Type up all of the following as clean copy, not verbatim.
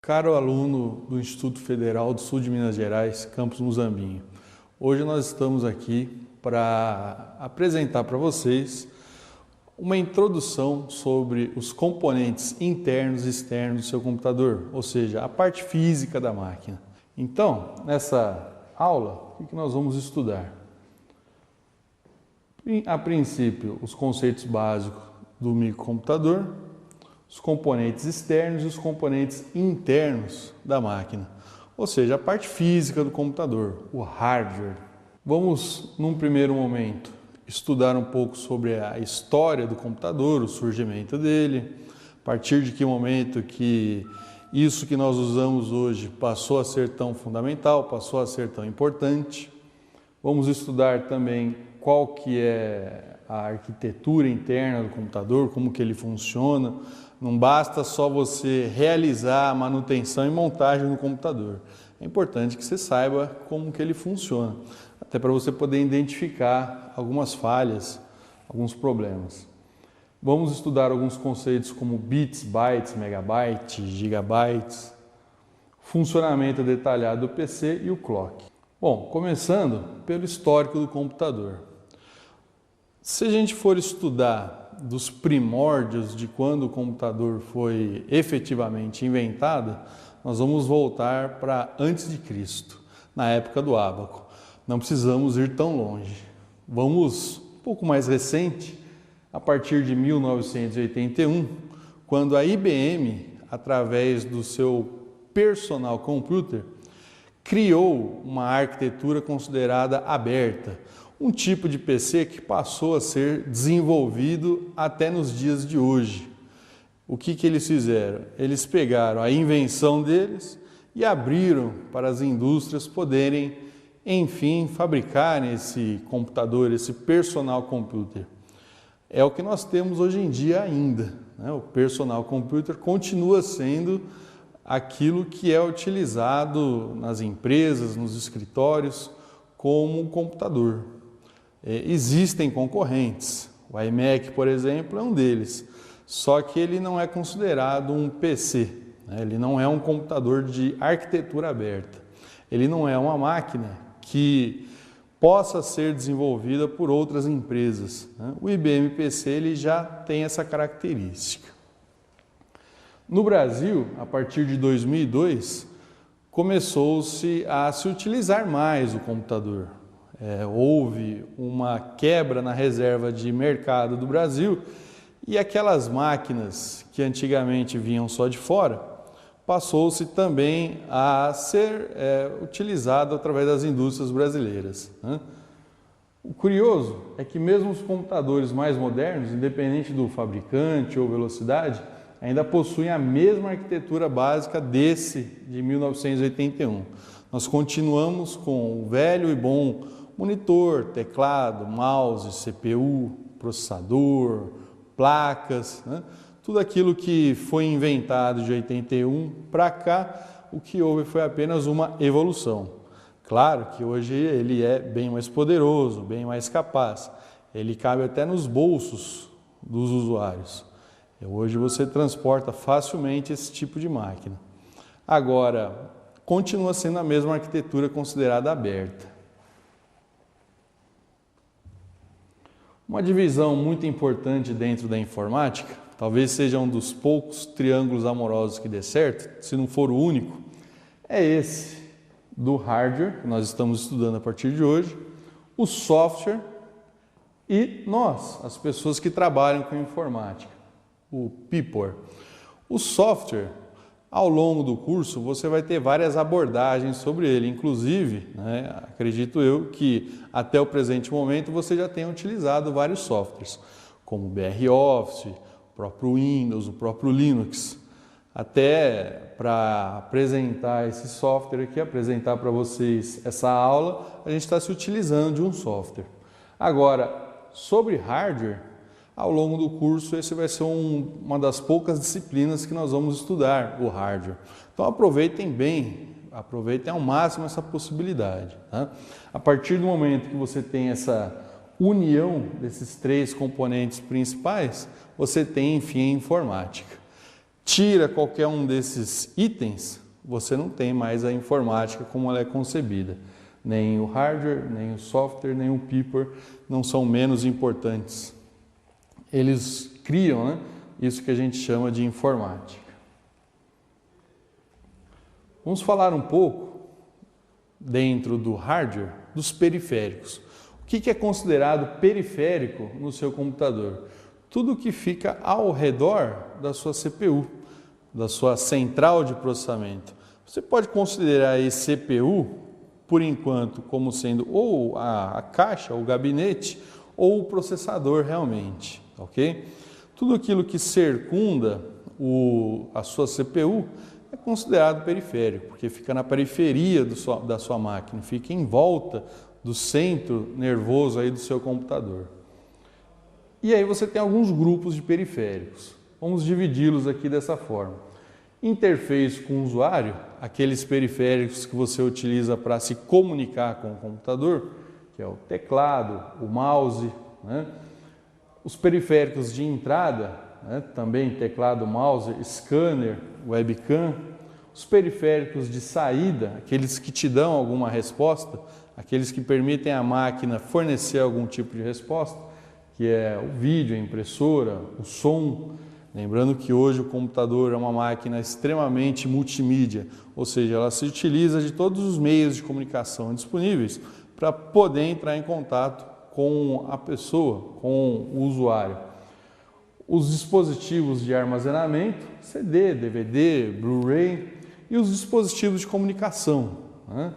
Caro aluno do Instituto Federal do Sul de Minas Gerais, campus Muzambinho, hoje nós estamos aqui para apresentar para vocês uma introdução sobre os componentes internos e externos do seu computador, ou seja, a parte física da máquina. Então, nessa aula, o que nós vamos estudar? A princípio, os conceitos básicos do microcomputador, os componentes externos e os componentes internos da máquina, ou seja, a parte física do computador, o hardware. Vamos, num primeiro momento, estudar um pouco sobre a história do computador, o surgimento dele, a partir de que momento que isso que nós usamos hoje passou a ser tão fundamental, passou a ser tão importante. Vamos estudar também qual que é a arquitetura interna do computador, como que ele funciona. Não basta só você realizar a manutenção e montagem do computador. É importante que você saiba como que ele funciona, até para você poder identificar algumas falhas, alguns problemas. Vamos estudar alguns conceitos como bits, bytes, megabytes, gigabytes, funcionamento detalhado do PC e o clock. Bom, começando pelo histórico do computador. Se a gente for estudar dos primórdios de quando o computador foi efetivamente inventado, nós vamos voltar para antes de Cristo, na época do ábaco. Não precisamos ir tão longe. Vamos um pouco mais recente, a partir de 1981, quando a IBM, através do seu Personal Computer, criou uma arquitetura considerada aberta, um tipo de PC que passou a ser desenvolvido até nos dias de hoje. O que eles fizeram? Eles pegaram a invenção deles e abriram para as indústrias poderem, enfim, fabricar esse computador, esse personal computer. É o que nós temos hoje em dia ainda, né? O personal computer continua sendo aquilo que é utilizado nas empresas, nos escritórios, como um computador. Existem concorrentes, o iMac, por exemplo, é um deles, só que ele não é considerado um PC, né? Ele não é um computador de arquitetura aberta, ele não é uma máquina que possa ser desenvolvida por outras empresas, né? O IBM PC ele já tem essa característica. No Brasil, a partir de 2002, começou-se a se utilizar mais o computador. Houve uma quebra na reserva de mercado do Brasil e aquelas máquinas que antigamente vinham só de fora, passou-se também a ser utilizado através das indústrias brasileiras, né? O curioso é que mesmo os computadores mais modernos, independente do fabricante ou velocidade, ainda possuem a mesma arquitetura básica desse de 1981. Nós continuamos com o velho e bom monitor, teclado, mouse, CPU, processador, placas, né? Tudo aquilo que foi inventado de 81 para cá, o que houve foi apenas uma evolução. Claro que hoje ele é bem mais poderoso, bem mais capaz. Ele cabe até nos bolsos dos usuários. Hoje você transporta facilmente esse tipo de máquina. Agora, continua sendo a mesma arquitetura considerada aberta. Uma divisão muito importante dentro da informática, talvez seja um dos poucos triângulos amorosos que dê certo, se não for o único, é esse do hardware, que nós estamos estudando a partir de hoje, o software e nós, as pessoas que trabalham com informática, o people. O software, ao longo do curso, você vai ter várias abordagens sobre ele, inclusive, né, acredito eu que até o presente momento você já tenha utilizado vários softwares, como o BR Office, o próprio Windows, o próprio Linux. Até para apresentar esse software aqui, apresentar para vocês essa aula, a gente está se utilizando de um software. Agora, sobre hardware, ao longo do curso, esse vai ser uma das poucas disciplinas que nós vamos estudar, o hardware. Então aproveitem bem, aproveitem ao máximo essa possibilidade, tá? A partir do momento que você tem essa união desses três componentes principais, você tem, enfim, a informática. tira qualquer um desses itens, você não tem mais a informática como ela é concebida. Nem o hardware, nem o software, nem o people não são menos importantes. Eles criam, né, isso que a gente chama de informática. Vamos falar um pouco, dentro do hardware, dos periféricos. O que é considerado periférico no seu computador? Tudo que fica ao redor da sua CPU, da sua central de processamento. Você pode considerar esse CPU, por enquanto, como sendo ou a caixa, o gabinete, ou o processador realmente, ok? Tudo aquilo que circunda a sua CPU é considerado periférico, porque fica na periferia da sua máquina, fica em volta do centro nervoso aí do seu computador. E aí você tem alguns grupos de periféricos. Vamos dividi-los aqui dessa forma. Interface com o usuário, aqueles periféricos que você utiliza para se comunicar com o computador, que é o teclado, o mouse, né? Os periféricos de entrada, né? Também teclado, mouse, scanner, webcam. Os periféricos de saída, aqueles que te dão alguma resposta, aqueles que permitem à máquina fornecer algum tipo de resposta, que é o vídeo, a impressora, o som. Lembrando que hoje o computador é uma máquina extremamente multimídia, ou seja, ela se utiliza de todos os meios de comunicação disponíveis para poder entrar em contato com a pessoa, com o usuário. Os dispositivos de armazenamento, CD, DVD, Blu-ray, e os dispositivos de comunicação, né?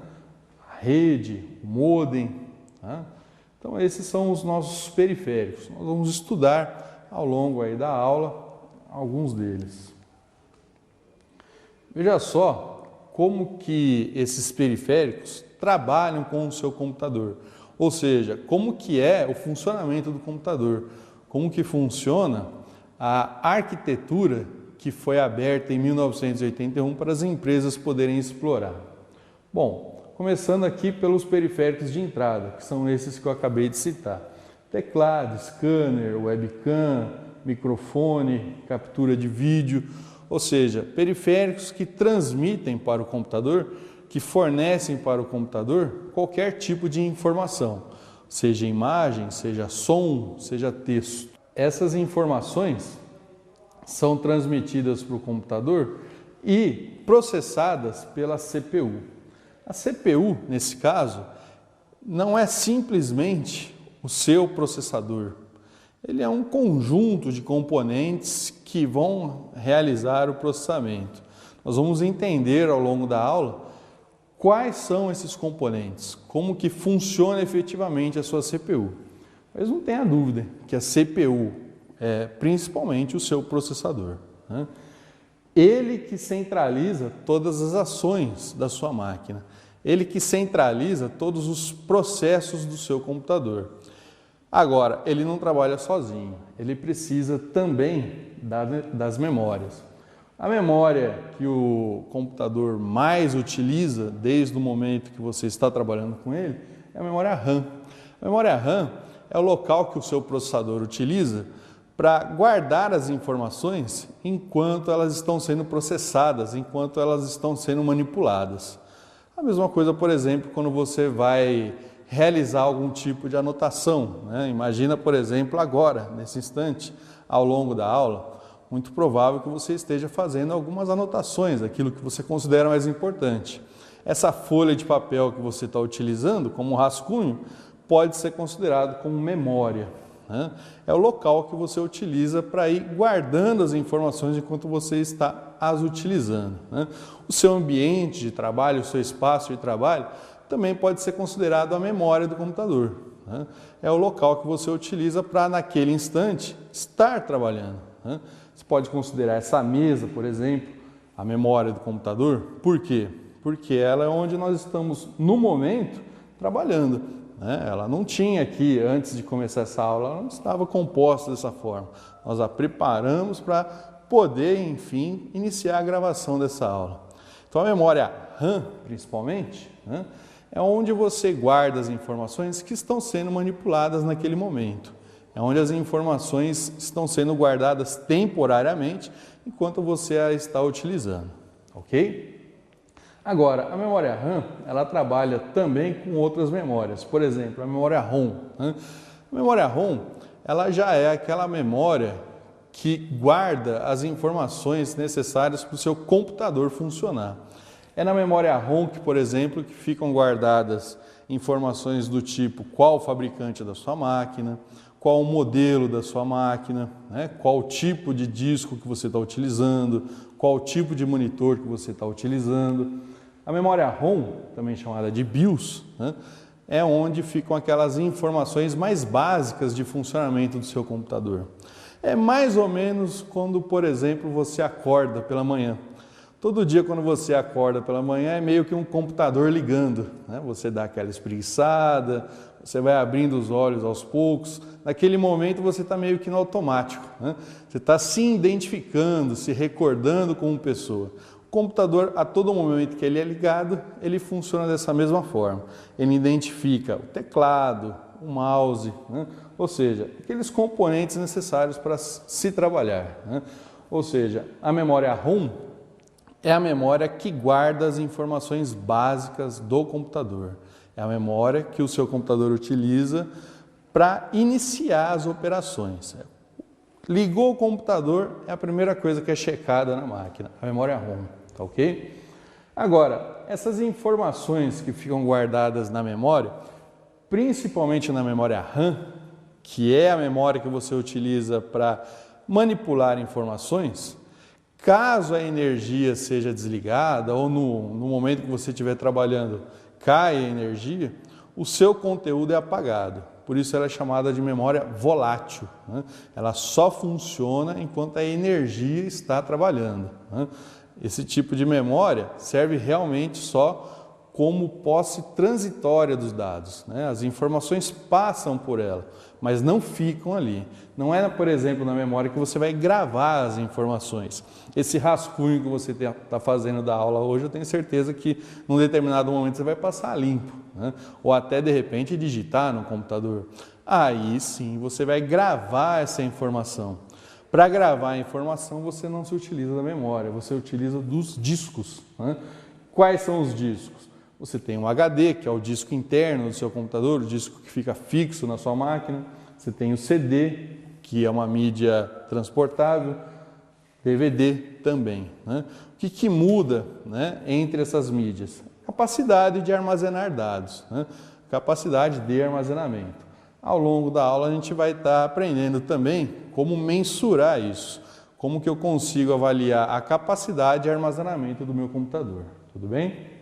A rede, o modem. Né? Então esses são os nossos periféricos. Nós vamos estudar ao longo aí da aula alguns deles. Veja só como que esses periféricos trabalham com o seu computador, ou seja, como que é o funcionamento do computador, como que funciona a arquitetura que foi aberta em 1981 para as empresas poderem explorar. Bom, começando aqui pelos periféricos de entrada, que são esses que eu acabei de citar. Teclado, scanner, webcam, microfone, captura de vídeo, ou seja, periféricos que transmitem para o computador, que fornecem para o computador qualquer tipo de informação, seja imagem, seja som, seja texto. Essas informações são transmitidas para o computador e processadas pela CPU. A CPU, nesse caso, não é simplesmente o seu processador. Ele é um conjunto de componentes que vão realizar o processamento. Nós vamos entender ao longo da aula quais são esses componentes, como que funciona efetivamente a sua CPU. Mas não tenha dúvida que a CPU é principalmente o seu processador, né? Ele que centraliza todas as ações da sua máquina, ele que centraliza todos os processos do seu computador. Agora, ele não trabalha sozinho, ele precisa também das memórias. A memória que o computador mais utiliza desde o momento que você está trabalhando com ele é a memória RAM. A memória RAM é o local que o seu processador utiliza para guardar as informações enquanto elas estão sendo processadas, enquanto elas estão sendo manipuladas. A mesma coisa, por exemplo, quando você vai realizar algum tipo de anotação, né? Imagina, por exemplo, agora, nesse instante, ao longo da aula, muito provável que você esteja fazendo algumas anotações, aquilo que você considera mais importante. Essa folha de papel que você está utilizando como rascunho pode ser considerado como memória, né? É o local que você utiliza para ir guardando as informações enquanto você está as utilizando, né? O seu ambiente de trabalho, o seu espaço de trabalho também pode ser considerado a memória do computador, né? É o local que você utiliza para, naquele instante, estar trabalhando, né? Você pode considerar essa mesa, por exemplo, a memória do computador. Por quê? Porque ela é onde nós estamos, no momento, trabalhando, né? Ela não tinha aqui, antes de começar essa aula, ela não estava composta dessa forma. Nós a preparamos para poder, enfim, iniciar a gravação dessa aula. Então, a memória RAM, principalmente, né, é onde você guarda as informações que estão sendo manipuladas naquele momento. é onde as informações estão sendo guardadas temporariamente enquanto você a está utilizando, ok? Agora, a memória RAM, ela trabalha também com outras memórias, por exemplo, a memória ROM, né? A memória ROM, ela já é aquela memória que guarda as informações necessárias para o seu computador funcionar. É na memória ROM que, por exemplo, que ficam guardadas informações do tipo qual o fabricante da sua máquina, qual o modelo da sua máquina, né? Qual o tipo de disco que você está utilizando, qual o tipo de monitor que você está utilizando. A memória ROM, também chamada de BIOS, né? É onde ficam aquelas informações mais básicas de funcionamento do seu computador. É mais ou menos quando, por exemplo, você acorda pela manhã. Todo dia quando você acorda pela manhã é meio que um computador ligando, né? Você dá aquela espreguiçada, você vai abrindo os olhos aos poucos, naquele momento você está meio que no automático, né? Você está se identificando, se recordando como pessoa. O computador, a todo momento que ele é ligado, ele funciona dessa mesma forma. Ele identifica o teclado, o mouse, né? Ou seja, aqueles componentes necessários para se trabalhar, né? Ou seja, a memória ROM é a memória que guarda as informações básicas do computador. É a memória que o seu computador utiliza para iniciar as operações. Ligou o computador, é a primeira coisa que é checada na máquina, a memória ROM, tá ok? Agora, essas informações que ficam guardadas na memória, principalmente na memória RAM, que é a memória que você utiliza para manipular informações, caso a energia seja desligada ou no momento que você estiver trabalhando caia a energia, o seu conteúdo é apagado. Por isso ela é chamada de memória volátil, né? Ela só funciona enquanto a energia está trabalhando, né? Esse tipo de memória serve realmente só como posse transitória dos dados, né? As informações passam por ela, mas não ficam ali. Não é, por exemplo, na memória que você vai gravar as informações. Esse rascunho que você está fazendo da aula hoje, eu tenho certeza que num determinado momento você vai passar limpo, né? Ou até de repente digitar no computador. Aí sim você vai gravar essa informação. Para gravar a informação você não se utiliza da memória, você utiliza dos discos, né? Quais são os discos? Você tem um HD, que é o disco interno do seu computador, o disco que fica fixo na sua máquina. Você tem o CD, que é uma mídia transportável, DVD também, né? O que muda, né, entre essas mídias? Capacidade de armazenar dados, né? Capacidade de armazenamento. Ao longo da aula a gente vai estar aprendendo também como mensurar isso, como que eu consigo avaliar a capacidade de armazenamento do meu computador, tudo bem?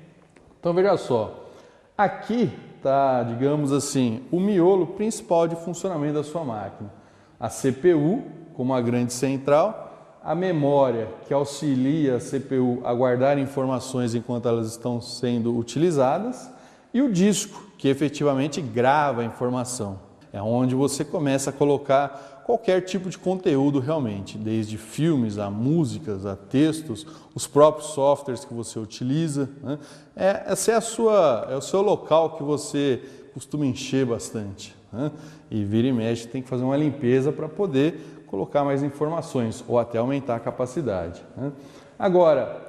Então veja só, aqui está, digamos assim, o miolo principal de funcionamento da sua máquina. A CPU, como a grande central, a memória que auxilia a CPU a guardar informações enquanto elas estão sendo utilizadas e o disco, que efetivamente grava a informação. É onde você começa a colocar qualquer tipo de conteúdo realmente, desde filmes, a músicas, a textos, os próprios softwares que você utiliza, né? Esse é o seu local que você costuma encher bastante, né? E vira e mexe tem que fazer uma limpeza para poder colocar mais informações ou até aumentar a capacidade, né? Agora,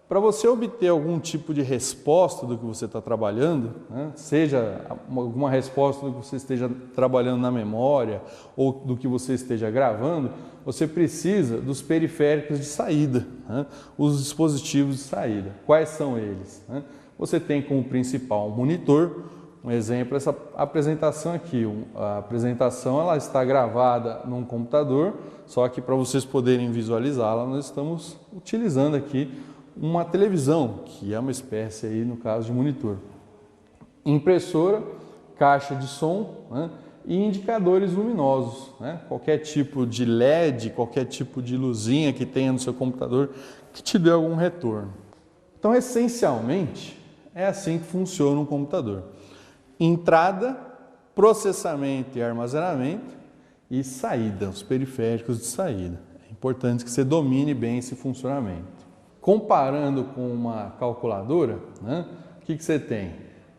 para você obter algum tipo de resposta do que você está trabalhando, né, seja alguma resposta do que você esteja trabalhando na memória ou do que você esteja gravando, você precisa dos periféricos de saída, né, os dispositivos de saída. Quais são eles? Né? Você tem como principal um monitor. Um exemplo, essa apresentação aqui. A apresentação ela está gravada num computador, só que para vocês poderem visualizá-la, nós estamos utilizando aqui uma televisão, que é uma espécie aí, no caso, de monitor. Impressora, caixa de som, né, e indicadores luminosos, né, qualquer tipo de LED, qualquer tipo de luzinha que tenha no seu computador que te dê algum retorno. Então, essencialmente, é assim que funciona um computador. Entrada, processamento e armazenamento e saída, os periféricos de saída. É importante que você domine bem esse funcionamento. Comparando com uma calculadora, né, o que você tem?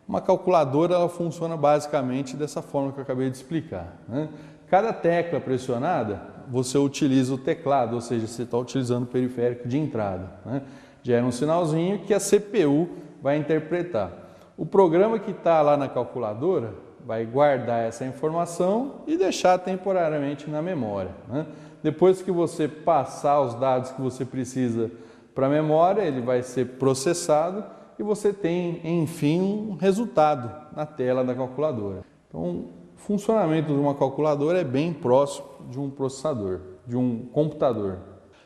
Uma calculadora ela funciona basicamente dessa forma que eu acabei de explicar, né? Cada tecla pressionada, você utiliza o teclado, ou seja, você está utilizando o periférico de entrada, né? Gera um sinalzinho que a CPU vai interpretar. O programa que está lá na calculadora vai guardar essa informação e deixar temporariamente na memória, né? Depois que você passar os dados que você precisa para a memória, ele vai ser processado e você tem, enfim, um resultado na tela da calculadora. Então, o funcionamento de uma calculadora é bem próximo de um processador, de um computador.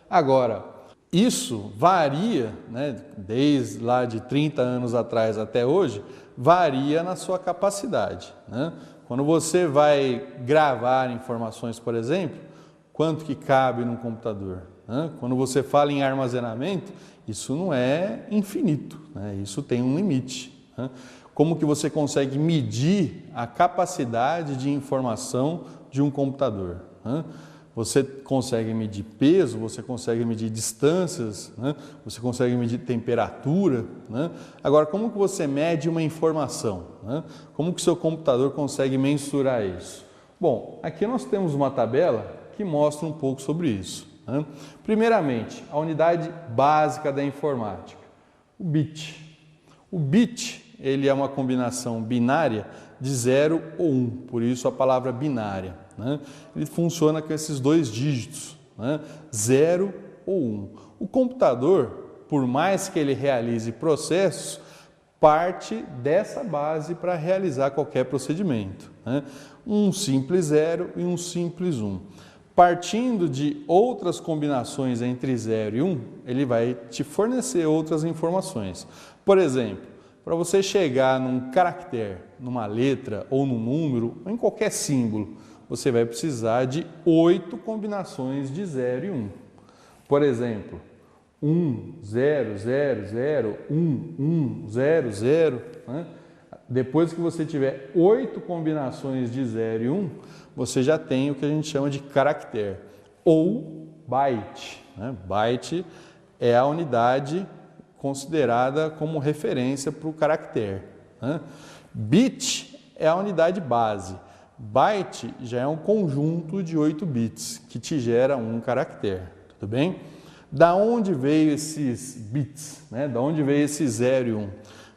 Agora, isso varia, né, desde lá de 30 anos atrás até hoje, varia na sua capacidade, né? Quando você vai gravar informações, por exemplo, quanto que cabe num computador, né? Quando você fala em armazenamento, isso não é infinito, né? Isso tem um limite, né? Como que você consegue medir a capacidade de informação de um computador, né? Você consegue medir peso, você consegue medir distâncias, né? Você consegue medir temperatura, né? Agora, como que você mede uma informação, né? Como que o seu computador consegue mensurar isso? Bom, aqui nós temos uma tabela que mostra um pouco sobre isso, né? Primeiramente, a unidade básica da informática, o bit. O bit, ele é uma combinação binária de 0 ou 1, por isso a palavra binária, né? Ele funciona com esses dois dígitos, né? 0 ou 1. O computador, por mais que ele realize processos, parte dessa base para realizar qualquer procedimento, né? Um simples 0 e um simples 1. Partindo de outras combinações entre 0 e 1, ele vai te fornecer outras informações. Por exemplo, para você chegar num caractere, numa letra ou num número, ou em qualquer símbolo, você vai precisar de 8 combinações de 0 e 1. Por exemplo, 1, 0, 0, 0, 1, 1, 0, 0. Né? Depois que você tiver 8 combinações de 0 e 1, você já tem o que a gente chama de caractere, ou byte, né? Byte é a unidade considerada como referência para o caractere, né? Bit é a unidade base. Byte já é um conjunto de 8 bits que te gera um caractere, tudo bem? Da onde veio esses bits, né? Da onde veio esse 0 e 1?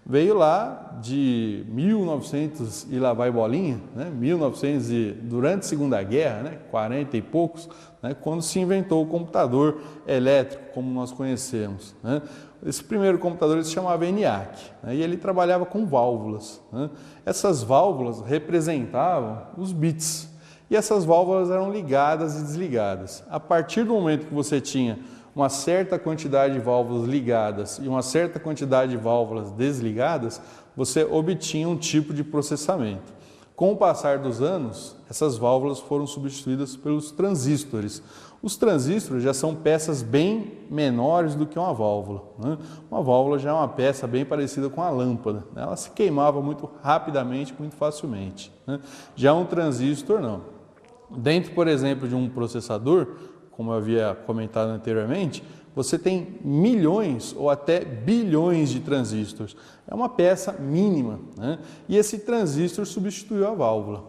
Veio lá de 1900 e lá vai bolinha, né? 1900 e, durante a Segunda Guerra, né? 40 e poucos, né? Quando se inventou o computador elétrico, como nós conhecemos, né? Esse primeiro computador ele se chamava ENIAC, né? E ele trabalhava com válvulas, né? Essas válvulas representavam os bits e essas válvulas eram ligadas e desligadas. A partir do momento que você tinha uma certa quantidade de válvulas ligadas e uma certa quantidade de válvulas desligadas, você obtinha um tipo de processamento. Com o passar dos anos, essas válvulas foram substituídas pelos transistores. Os transistores já são peças bem menores do que uma válvula, né? Uma válvula já é uma peça bem parecida com a lâmpada, né? Ela se queimava muito rapidamente, muito facilmente, né? Já um transistor não. Dentro, por exemplo, de um processador, como eu havia comentado anteriormente, você tem milhões ou até bilhões de transistores. É uma peça mínima, né? E esse transistor substituiu a válvula.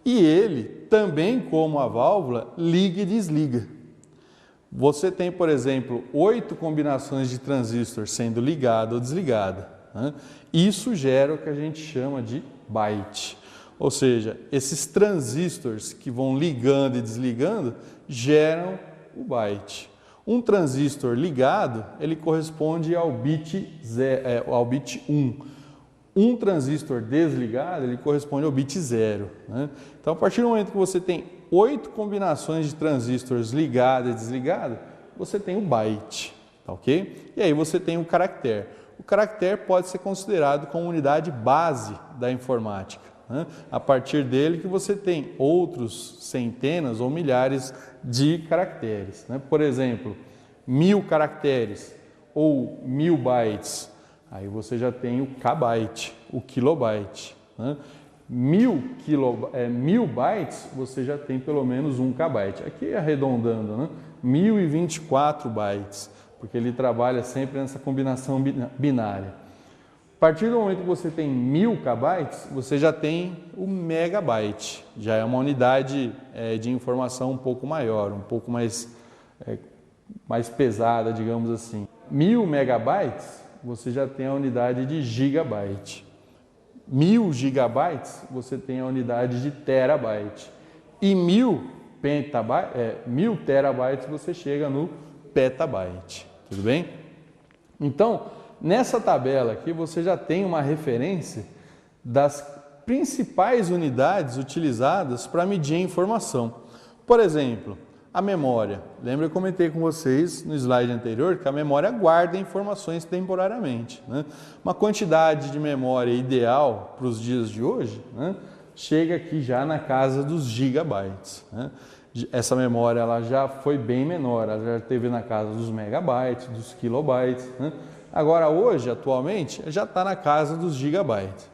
E ele, também como a válvula, liga e desliga. Você tem, por exemplo, 8 combinações de transistores sendo ligada ou desligada, né? Isso gera o que a gente chama de byte. Ou seja, esses transistores que vão ligando e desligando geram o byte. Um transistor ligado, ele corresponde ao bit 1. Um transistor desligado, ele corresponde ao bit 0, né? Então, a partir do momento que você tem 8 combinações de transistores ligado e desligado, você tem o byte, tá ok? E aí você tem o caractere. O caractere pode ser considerado como unidade base da informática, né? A partir dele que você tem outros centenas ou milhares de caracteres, né? Por exemplo, 1000 caracteres ou 1000 bytes, aí você já tem o kbyte, o kilobyte, né? 1000 bytes, você já tem pelo menos 1 kbyte. Aqui arredondando, né? 1024 bytes, porque ele trabalha sempre nessa combinação binária. partir do momento que você tem 1000 KB, você já tem o megabyte. Já é uma unidade de informação um pouco maior, um pouco mais pesada, digamos assim. 1000 megabytes, você já tem a unidade de gigabyte. 1000 gigabytes, você tem a unidade de terabyte. E 1000 terabytes, você chega no petabyte. Tudo bem? Então, nessa tabela aqui, você já tem uma referência das principais unidades utilizadas para medir a informação. Por exemplo, a memória. Lembra que eu comentei com vocês no slide anterior que a memória guarda informações temporariamente, né? Uma quantidade de memória ideal para os dias de hoje, né, chega aqui já na casa dos gigabytes, né? Essa memória ela já foi bem menor, ela já esteve na casa dos megabytes, dos kilobytes, né? Agora hoje, atualmente, já está na casa dos gigabytes.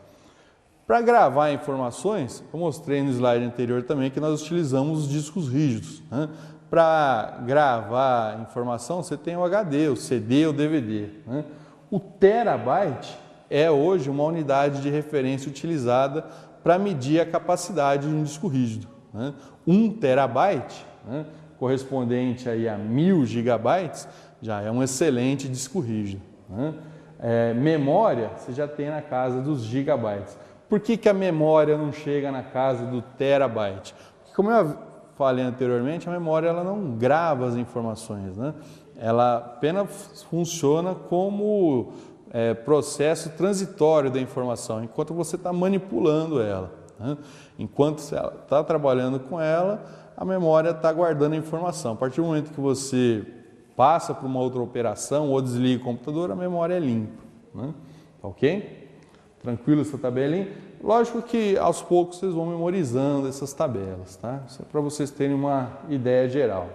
Para gravar informações, eu mostrei no slide anterior também que nós utilizamos os discos rígidos, né? Para gravar informação, você tem o HD, o CD, o DVD, né? O terabyte é hoje uma unidade de referência utilizada para medir a capacidade de um disco rígido, né? 1 terabyte, né, correspondente aí a 1000 gigabytes, já é um excelente disco rígido, né? Memória, você já tem na casa dos gigabytes. Por que a memória não chega na casa do terabyte? Porque, como eu falei anteriormente, a memória ela não grava as informações, né? Ela apenas funciona como processo transitório da informação, enquanto você está manipulando ela, né? Enquanto você está trabalhando com ela, a memória está guardando a informação. A partir do momento que você passa para uma outra operação ou desliga o computador, a memória é limpa, né? Ok? Tranquilo essa tabelinha? Lógico que aos poucos vocês vão memorizando essas tabelas, tá? Isso é para vocês terem uma ideia geral.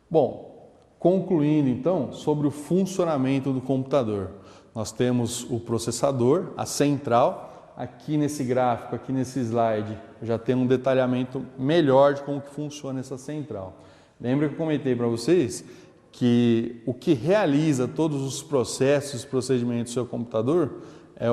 Bom, concluindo então sobre o funcionamento do computador. Nós temos o processador, a central. Aqui nesse gráfico, aqui nesse slide, já tem um detalhamento melhor de como que funciona essa central. Lembra que eu comentei para vocês que o que realiza todos os processos, procedimentos do seu computador é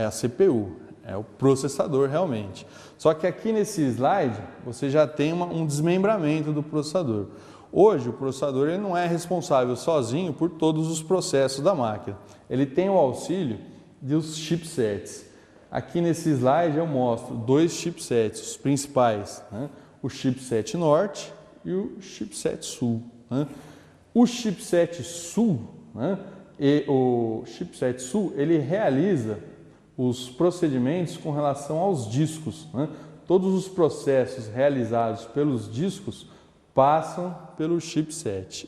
a CPU, é o processador realmente. Só que aqui nesse slide você já tem um desmembramento do processador. Hoje o processador ele não é responsável sozinho por todos os processos da máquina. Ele tem o auxílio dos chipsets. Aqui nesse slide eu mostro 2 chipsets, os principais, né? O chipset norte e o chipset sul, né? O chipset sul, né? Ele realiza os procedimentos com relação aos discos, né? Todos os processos realizados pelos discos passam pelo chipset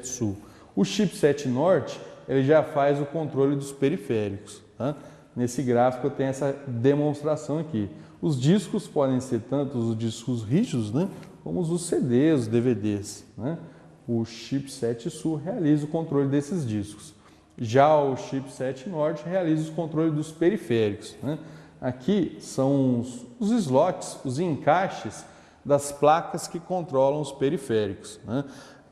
sul. O chipset norte ele já faz o controle dos periféricos, tá? Nesse gráfico eu tenho essa demonstração aqui. Os discos podem ser tanto os discos rígidos, né, como os CDs, os DVDs, né? O chipset sul realiza o controle desses discos. Já o chipset norte realiza o controle dos periféricos, né? Aqui são os slots, os encaixes das placas que controlam os periféricos, né?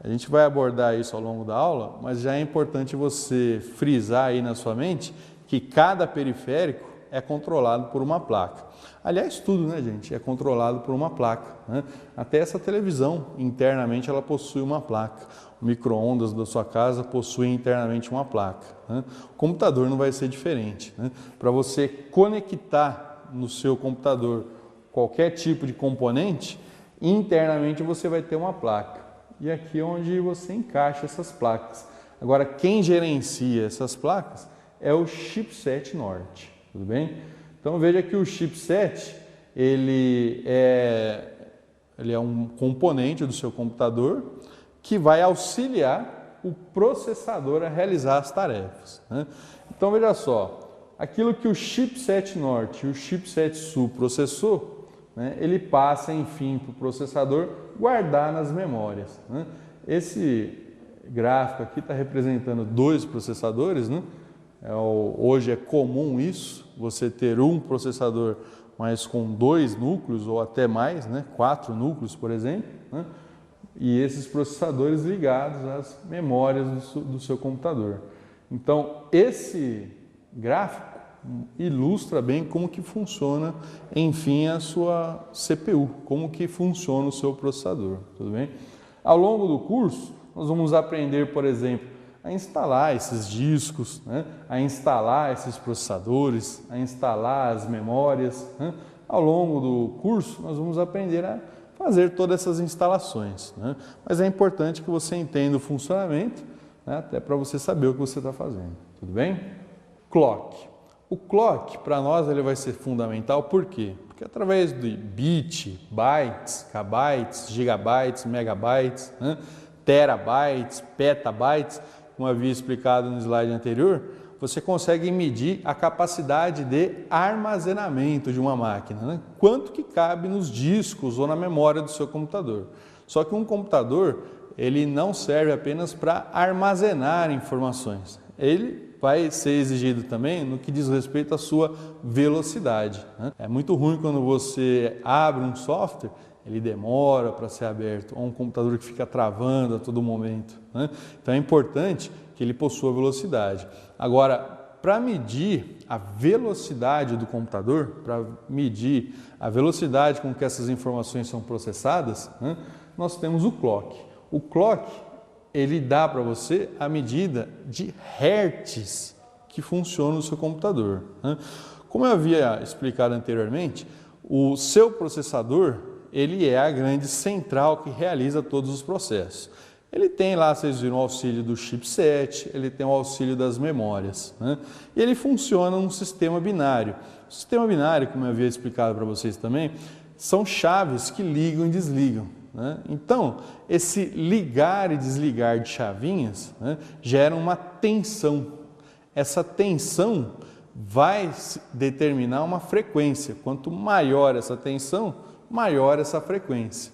A gente vai abordar isso ao longo da aula, mas já é importante você frisar aí na sua mente que cada periférico é controlado por uma placa. Aliás, tudo, né, gente, é controlado por uma placa, né? Até essa televisão, internamente, ela possui uma placa. O micro-ondas da sua casa possui internamente uma placa, né? O computador não vai ser diferente, né? Para você conectar no seu computador qualquer tipo de componente, internamente você vai ter uma placa. E aqui é onde você encaixa essas placas. Agora, quem gerencia essas placas é o chipset norte, tudo bem? Então veja que o chipset ele é um componente do seu computador que vai auxiliar o processador a realizar as tarefas, né? Então veja só, aquilo que o chipset norte e o chipset sul processou, né, ele passa enfim para o processador guardar nas memórias, né? Esse gráfico aqui está representando 2 processadores, né? Hoje é comum isso, você ter um processador, mas com 2 núcleos ou até mais, né? 4 núcleos, por exemplo, né? E esses processadores ligados às memórias do seu computador. Então, esse gráfico ilustra bem como que funciona, enfim, a sua CPU, como que funciona o seu processador, tudo bem? Ao longo do curso, nós vamos aprender, por exemplo, a instalar esses discos, né? A instalar esses processadores, a instalar as memórias, né? Ao longo do curso, nós vamos aprender a fazer todas essas instalações, né? Mas é importante que você entenda o funcionamento, né? Até para você saber o que você está fazendo, tudo bem? Clock. O clock, para nós, ele vai ser fundamental, por quê? Porque através de bit, bytes, kbytes, gigabytes, megabytes, né? Terabytes, petabytes, como havia explicado no slide anterior, você consegue medir a capacidade de armazenamento de uma máquina, né? Quanto que cabe nos discos ou na memória do seu computador. Só que um computador, ele não serve apenas para armazenar informações. Ele vai ser exigido também no que diz respeito à sua velocidade, né? É muito ruim quando você abre um software, ele demora para ser aberto, ou um computador que fica travando a todo momento, né? Então é importante que ele possua velocidade. Agora, para medir a velocidade do computador, para medir a velocidade com que essas informações são processadas, né, nós temos o clock. O clock, ele dá para você a medida de hertz que funciona no seu computador, né? Como eu havia explicado anteriormente, o seu processador, ele é a grande central que realiza todos os processos. Ele tem lá, vocês viram, o auxílio do chipset, ele tem o auxílio das memórias, né? E ele funciona num sistema binário. O sistema binário, como eu havia explicado para vocês também, são chaves que ligam e desligam, né? Então, esse ligar e desligar de chavinhas, né, gera uma tensão. Essa tensão vai determinar uma frequência. Quanto maior essa tensão, maior essa frequência.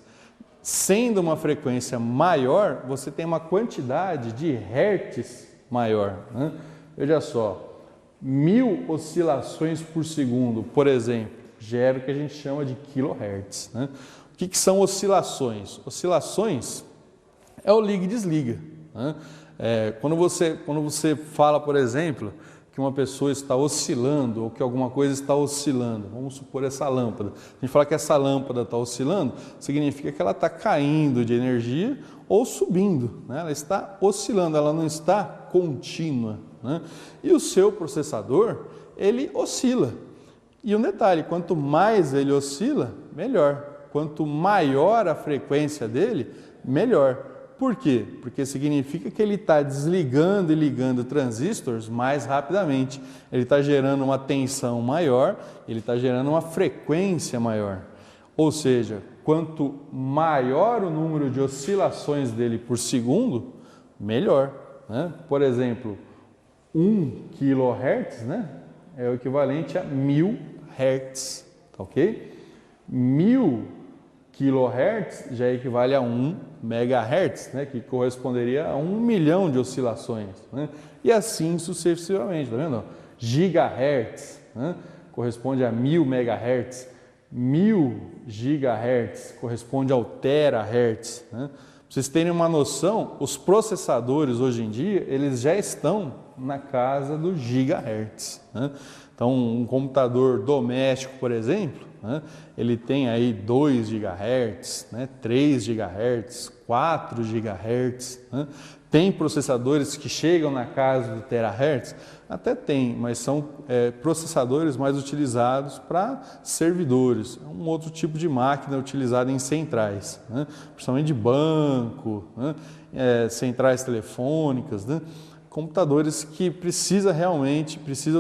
Sendo uma frequência maior, você tem uma quantidade de hertz maior, né? Veja só, 1000 oscilações por segundo, por exemplo, gera o que a gente chama de kilohertz, né? O que são oscilações? Oscilações é o liga e desliga, né? Quando você fala, por exemplo, que uma pessoa está oscilando ou que alguma coisa está oscilando, vamos supor essa lâmpada. A gente fala que essa lâmpada está oscilando, significa que ela está caindo de energia ou subindo, né? Ela está oscilando, ela não está contínua, né? E o seu processador, ele oscila. E um detalhe, quanto mais ele oscila, melhor. Quanto maior a frequência dele, melhor. Por quê? Porque significa que ele está desligando e ligando transistores mais rapidamente. Ele está gerando uma tensão maior, ele está gerando uma frequência maior. Ou seja, quanto maior o número de oscilações dele por segundo, melhor, né? Por exemplo, 1 kHz, né, é o equivalente a 1000 Hz, tá ok? 1000 kHz já equivale a 1 MHz, né, que corresponderia a 1 milhão de oscilações, né? E assim sucessivamente, tá vendo? Gigahertz, né, corresponde a 1000 MHz, 1000 GHz corresponde ao terahertz, né? Pra vocês terem uma noção, os processadores hoje em dia, eles já estão na casa do gigahertz, né? Então, um computador doméstico, por exemplo, né, ele tem aí 2 GHz, né, 3 GHz, 4 GHz, né? Tem processadores que chegam na casa do terahertz? Até tem, mas são processadores mais utilizados para servidores. É um outro tipo de máquina utilizada em centrais, né? Principalmente de banco, né? Centrais telefônicas, né? Computadores que precisam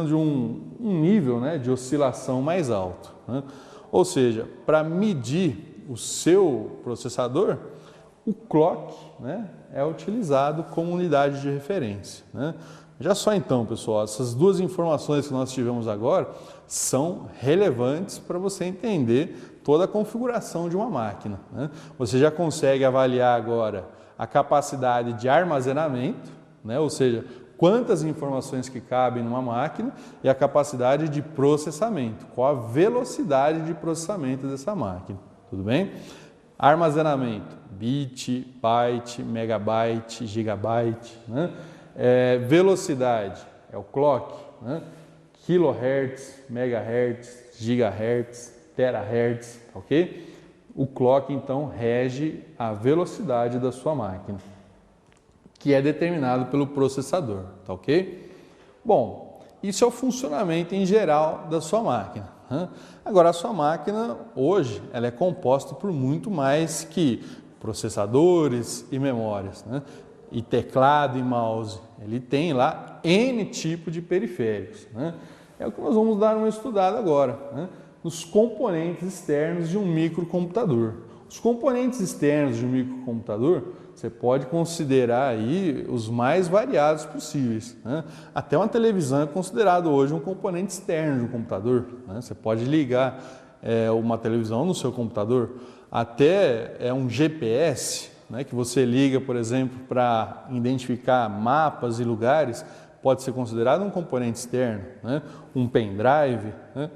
de um nível, né, de oscilação mais alto, né? Ou seja, para medir o seu processador, o clock, né, é utilizado como unidade de referência, né? Já só então, pessoal, essas duas informações que nós tivemos agora são relevantes para você entender toda a configuração de uma máquina, né? Você já consegue avaliar agora a capacidade de armazenamento, né? Ou seja, quantas informações que cabem numa máquina e a capacidade de processamento, qual a velocidade de processamento dessa máquina, tudo bem? Armazenamento, bit, byte, megabyte, gigabyte, né? Velocidade é o clock, né? Kilohertz, megahertz, gigahertz, terahertz, ok? O clock, então, rege a velocidade da sua máquina, que é determinado pelo processador, tá ok? Bom, isso é o funcionamento em geral da sua máquina, né? Agora, a sua máquina, hoje, ela é composta por muito mais que processadores e memórias, né? E teclado e mouse. Ele tem lá N tipo de periféricos, né? É o que nós vamos dar uma estudada agora, né? Os componentes externos de um microcomputador. Os componentes externos de um microcomputador, você pode considerar aí os mais variados possíveis, né? Até uma televisão é considerado hoje um componente externo de um computador, né? Você pode ligar uma televisão no seu computador, até um GPS, né, que você liga, por exemplo, para identificar mapas e lugares, pode ser considerado um componente externo, né? Um pendrive, né?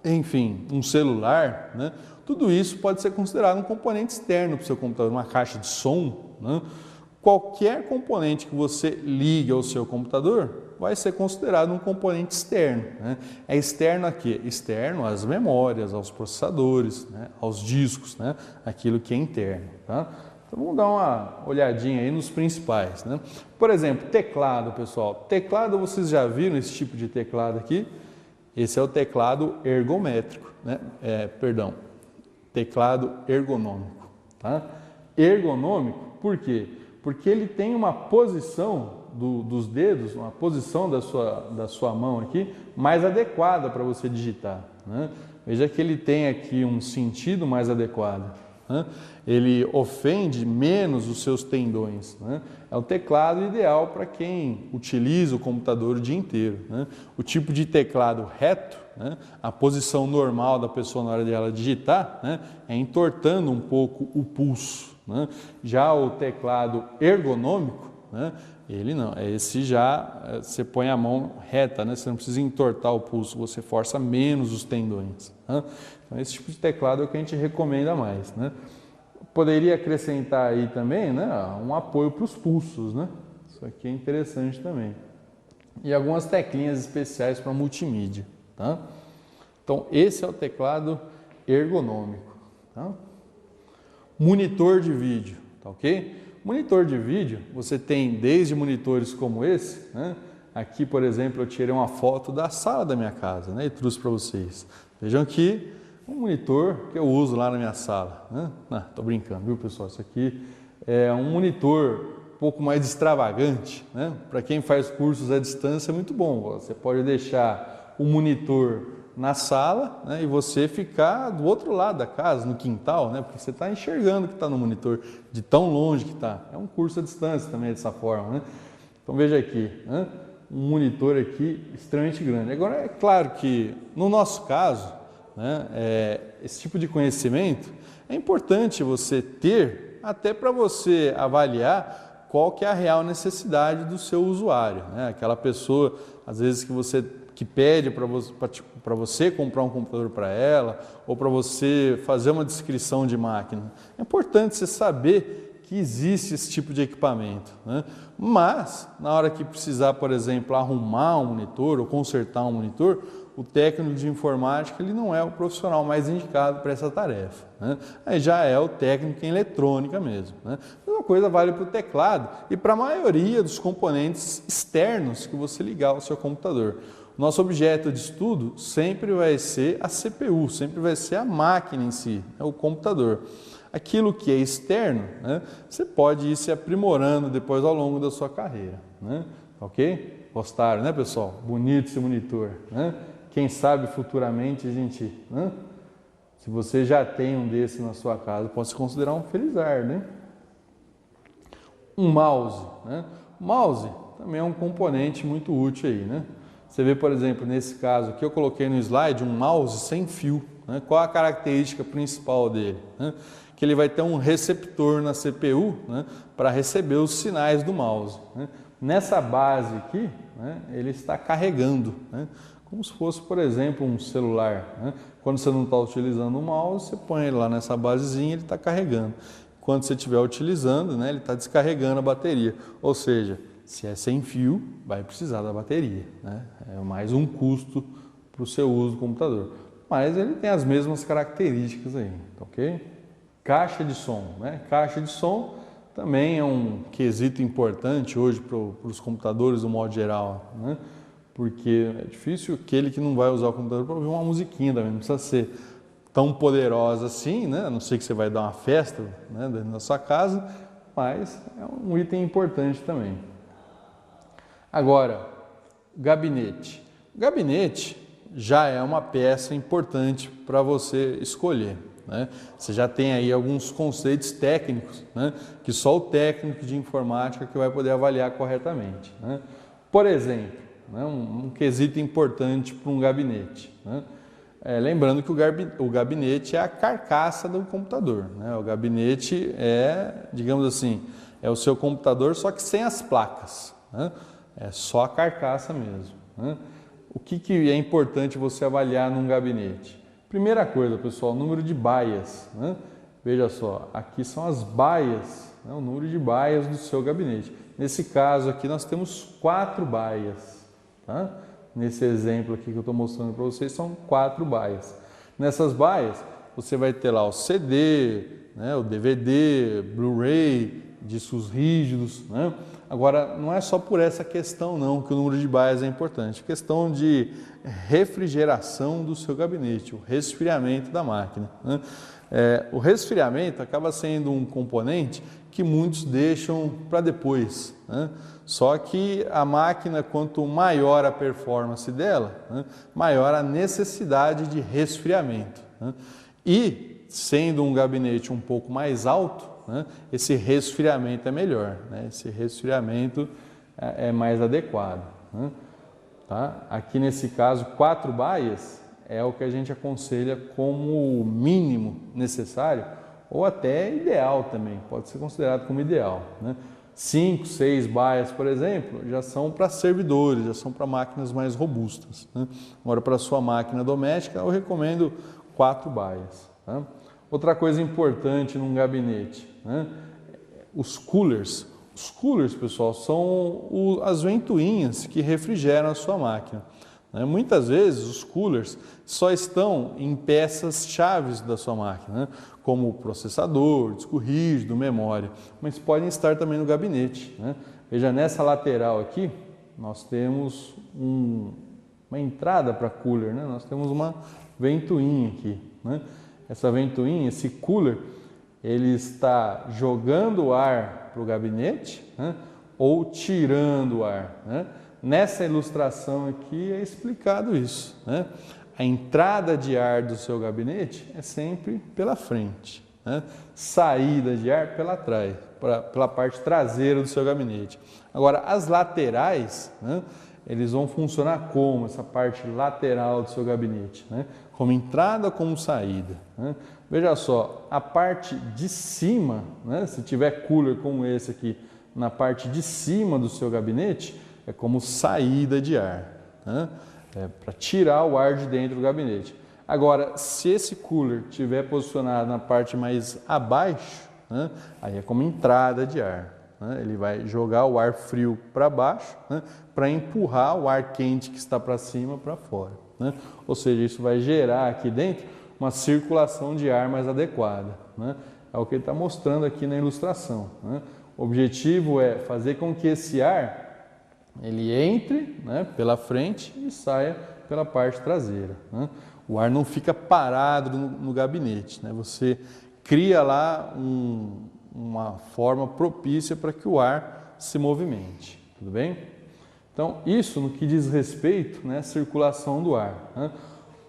Enfim, um celular, né? Tudo isso pode ser considerado um componente externo para o seu computador, uma caixa de som, né? Qualquer componente que você ligue ao seu computador vai ser considerado um componente externo, né? É externo a quê? Externo às memórias, aos processadores, né? Aos discos, né? Aquilo que é interno, tá? Então vamos dar uma olhadinha aí nos principais, né? Por exemplo, teclado, pessoal. Teclado, vocês já viram esse tipo de teclado aqui? Esse é o teclado ergométrico, né? Teclado ergonômico, tá? Ergonômico, por quê? Porque ele tem uma posição dos dedos, uma posição da sua mão aqui, mais adequada para você digitar, né? Veja que ele tem aqui um sentido mais adequado, né? Ele ofende menos os seus tendões, né? É o teclado ideal para quem utiliza o computador o dia inteiro, né? O tipo de teclado reto, né? A posição normal da pessoa na hora de ela digitar, né? É entortando um pouco o pulso, né? Já o teclado ergonômico, né? Ele não, esse já você põe a mão reta, né? Você não precisa entortar o pulso, você força menos os tendões, né? Então esse tipo de teclado é o que a gente recomenda mais, né? Poderia acrescentar aí também, né, um apoio para os pulsos, né? Isso aqui é interessante também. E algumas teclinhas especiais para multimídia, tá? Então esse é o teclado ergonômico, tá? Monitor de vídeo, tá ok? Monitor de vídeo, você tem desde monitores como esse, né? Aqui, por exemplo, eu tirei uma foto da sala da minha casa, né, e trouxe para vocês. Vejam aqui um monitor que eu uso lá na minha sala, né? Não, tô brincando, viu, pessoal? Isso aqui é um monitor um pouco mais extravagante, né? Para quem faz cursos à distância é muito bom. Você pode deixar o monitor na sala, né, e você ficar do outro lado da casa, no quintal, né, porque você está enxergando o que está no monitor, de tão longe que está. É um curso à distância também dessa forma, né? Então veja aqui, né, um monitor aqui extremamente grande. Agora é claro que no nosso caso, né, esse tipo de conhecimento é importante você ter até para você avaliar qual que é a real necessidade do seu usuário, né? Aquela pessoa, às vezes, que pede para você comprar um computador para ela ou para você fazer uma descrição de máquina. É importante você saber que existe esse tipo de equipamento, né? Mas, na hora que precisar, por exemplo, arrumar um monitor ou consertar um monitor, o técnico de informática ele não é o profissional mais indicado para essa tarefa, né? Aí já é o técnico em eletrônica mesmo, né? A mesma coisa vale para o teclado e para a maioria dos componentes externos que você ligar ao seu computador. Nosso objeto de estudo sempre vai ser a CPU, sempre vai ser a máquina em si, o computador. Aquilo que é externo, né, você pode ir se aprimorando depois ao longo da sua carreira, né? Ok? Gostaram, né, pessoal? Bonito esse monitor, né? Quem sabe futuramente a gente, né? Se você já tem um desse na sua casa, pode se considerar um felizardo, né? Um mouse, né? O mouse também é um componente muito útil aí, né? Você vê, por exemplo, nesse caso aqui, eu coloquei no slide um mouse sem fio, né? Qual a característica principal dele, né? Que ele vai ter um receptor na CPU, né, para receber os sinais do mouse, né? Nessa base aqui, né, ele está carregando, né, como se fosse, por exemplo, um celular, né? Quando você não está utilizando o mouse, você põe ele lá nessa basezinha, ele está carregando. Quando você estiver utilizando, né, ele está descarregando a bateria. Ou seja, se é sem fio, vai precisar da bateria, né? É mais um custo para o seu uso do computador. Mas ele tem as mesmas características aí, tá ok? Caixa de som, né? Caixa de som também é um quesito importante hoje para os computadores do modo geral, né? Porque é difícil aquele que não vai usar o computador para ouvir uma musiquinha também, não precisa ser tão poderosa assim, né? A não ser que você vai dar uma festa, né, dentro da sua casa, mas é um item importante também. Agora, gabinete. O gabinete já é uma peça importante para você escolher, né? Você já tem aí alguns conceitos técnicos, né, que só o técnico de informática que vai poder avaliar corretamente, né? Por exemplo, né, um quesito importante para um gabinete, né? Lembrando que o gabinete é a carcaça do computador, né? O gabinete é, digamos assim, é o seu computador, só que sem as placas, né? É só a carcaça mesmo, né? O que é importante você avaliar num gabinete? Primeira coisa, pessoal, o número de baias, né? Veja só, aqui são as baias, né? O número de baias do seu gabinete. Nesse caso aqui nós temos 4 baias, tá? Nesse exemplo aqui que eu estou mostrando para vocês, são 4 baias. Nessas baias, você vai ter lá o CD, né, o DVD, Blu-ray, discos rígidos, né? Agora, não é só por essa questão não que o número de baias é importante. A questão de refrigeração do seu gabinete, o resfriamento da máquina, né? O resfriamento acaba sendo um componente que muitos deixam para depois, né? Só que a máquina, quanto maior a performance dela, né, maior a necessidade de resfriamento, né? E, sendo um gabinete um pouco mais alto, né, esse resfriamento é melhor, né? Esse resfriamento é mais adequado, né? Tá? Aqui nesse caso, 4 baias é o que a gente aconselha como mínimo necessário, ou até ideal também, pode ser considerado como ideal, né? 5, 6 baias, por exemplo, já são para servidores, já são para máquinas mais robustas, né? Agora, para a sua máquina doméstica, eu recomendo 4 baias, tá? Outra coisa importante num gabinete, né? Os coolers. Os coolers, pessoal, são as ventoinhas que refrigeram a sua máquina, né? Muitas vezes os coolers só estão em peças chaves da sua máquina, né? Como processador, disco rígido, memória, mas podem estar também no gabinete, né? Veja, nessa lateral aqui, nós temos uma entrada para cooler, né? Nós temos uma ventoinha aqui, né? Essa ventoinha, esse cooler, ele está jogando ar para o gabinete, né, ou tirando o ar, né? Nessa ilustração aqui é explicado isso, né? A entrada de ar do seu gabinete é sempre pela frente, né? Saída de ar pela trás, pela parte traseira do seu gabinete. Agora, as laterais, né, eles vão funcionar como essa parte lateral do seu gabinete, né? Como entrada, como saída, né? Veja só, a parte de cima, né, se tiver cooler como esse aqui, na parte de cima do seu gabinete, é como saída de ar, né? É para tirar o ar de dentro do gabinete. Agora, se esse cooler estiver posicionado na parte mais abaixo, né, aí é como entrada de ar, né? Ele vai jogar o ar frio para baixo, né, para empurrar o ar quente que está para cima para fora, né? Ou seja, isso vai gerar aqui dentro uma circulação de ar mais adequada, né? É o que ele está mostrando aqui na ilustração, né? O objetivo é fazer com que esse ar ele entre, né, pela frente e saia pela parte traseira, né? O ar não fica parado no gabinete, né? Você cria lá uma forma propícia para que o ar se movimente, tudo bem? Então, isso no que diz respeito, né, à circulação do ar, né?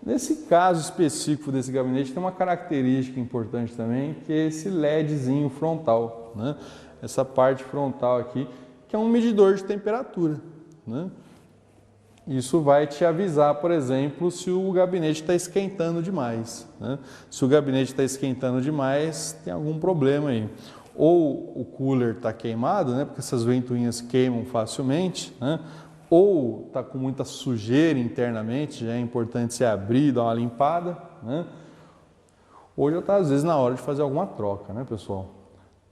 Nesse caso específico desse gabinete tem uma característica importante também, que é esse LEDzinho frontal, né? Essa parte frontal aqui, que é um medidor de temperatura, né? Isso vai te avisar, por exemplo, se o gabinete está esquentando demais, né? Se o gabinete está esquentando demais, tem algum problema aí. Ou o cooler está queimado, né? Porque essas ventoinhas queimam facilmente, né? Ou está com muita sujeira internamente, já é importante você abrir e dar uma limpada, né? Ou já está às vezes na hora de fazer alguma troca, né, pessoal?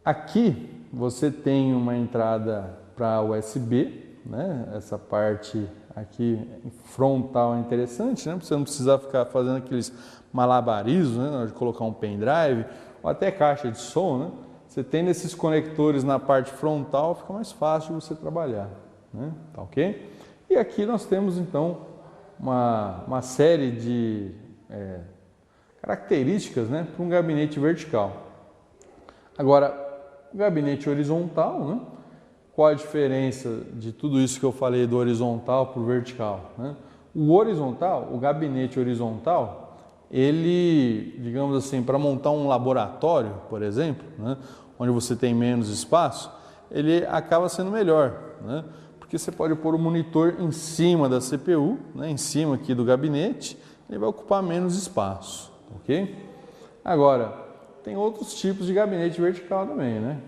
Aqui você tem uma entrada para USB, né? Essa parte aqui frontal é interessante, né? Você não precisar ficar fazendo aqueles malabarismos, né? Na hora de colocar um pendrive ou até caixa de som, né? Você tendo esses conectores na parte frontal, fica mais fácil de você trabalhar, né? Tá ok? E aqui nós temos então uma série de características, né, para um gabinete vertical. Agora, o gabinete horizontal, né? Qual a diferença de tudo isso que eu falei do horizontal para o vertical, né? O horizontal, o gabinete horizontal, ele, digamos assim, para montar um laboratório, por exemplo, né, onde você tem menos espaço, ele acaba sendo melhor, né? Porque você pode pôr o monitor em cima da CPU, né, em cima aqui do gabinete, ele vai ocupar menos espaço, ok? Agora, tem outros tipos de gabinete vertical também, né?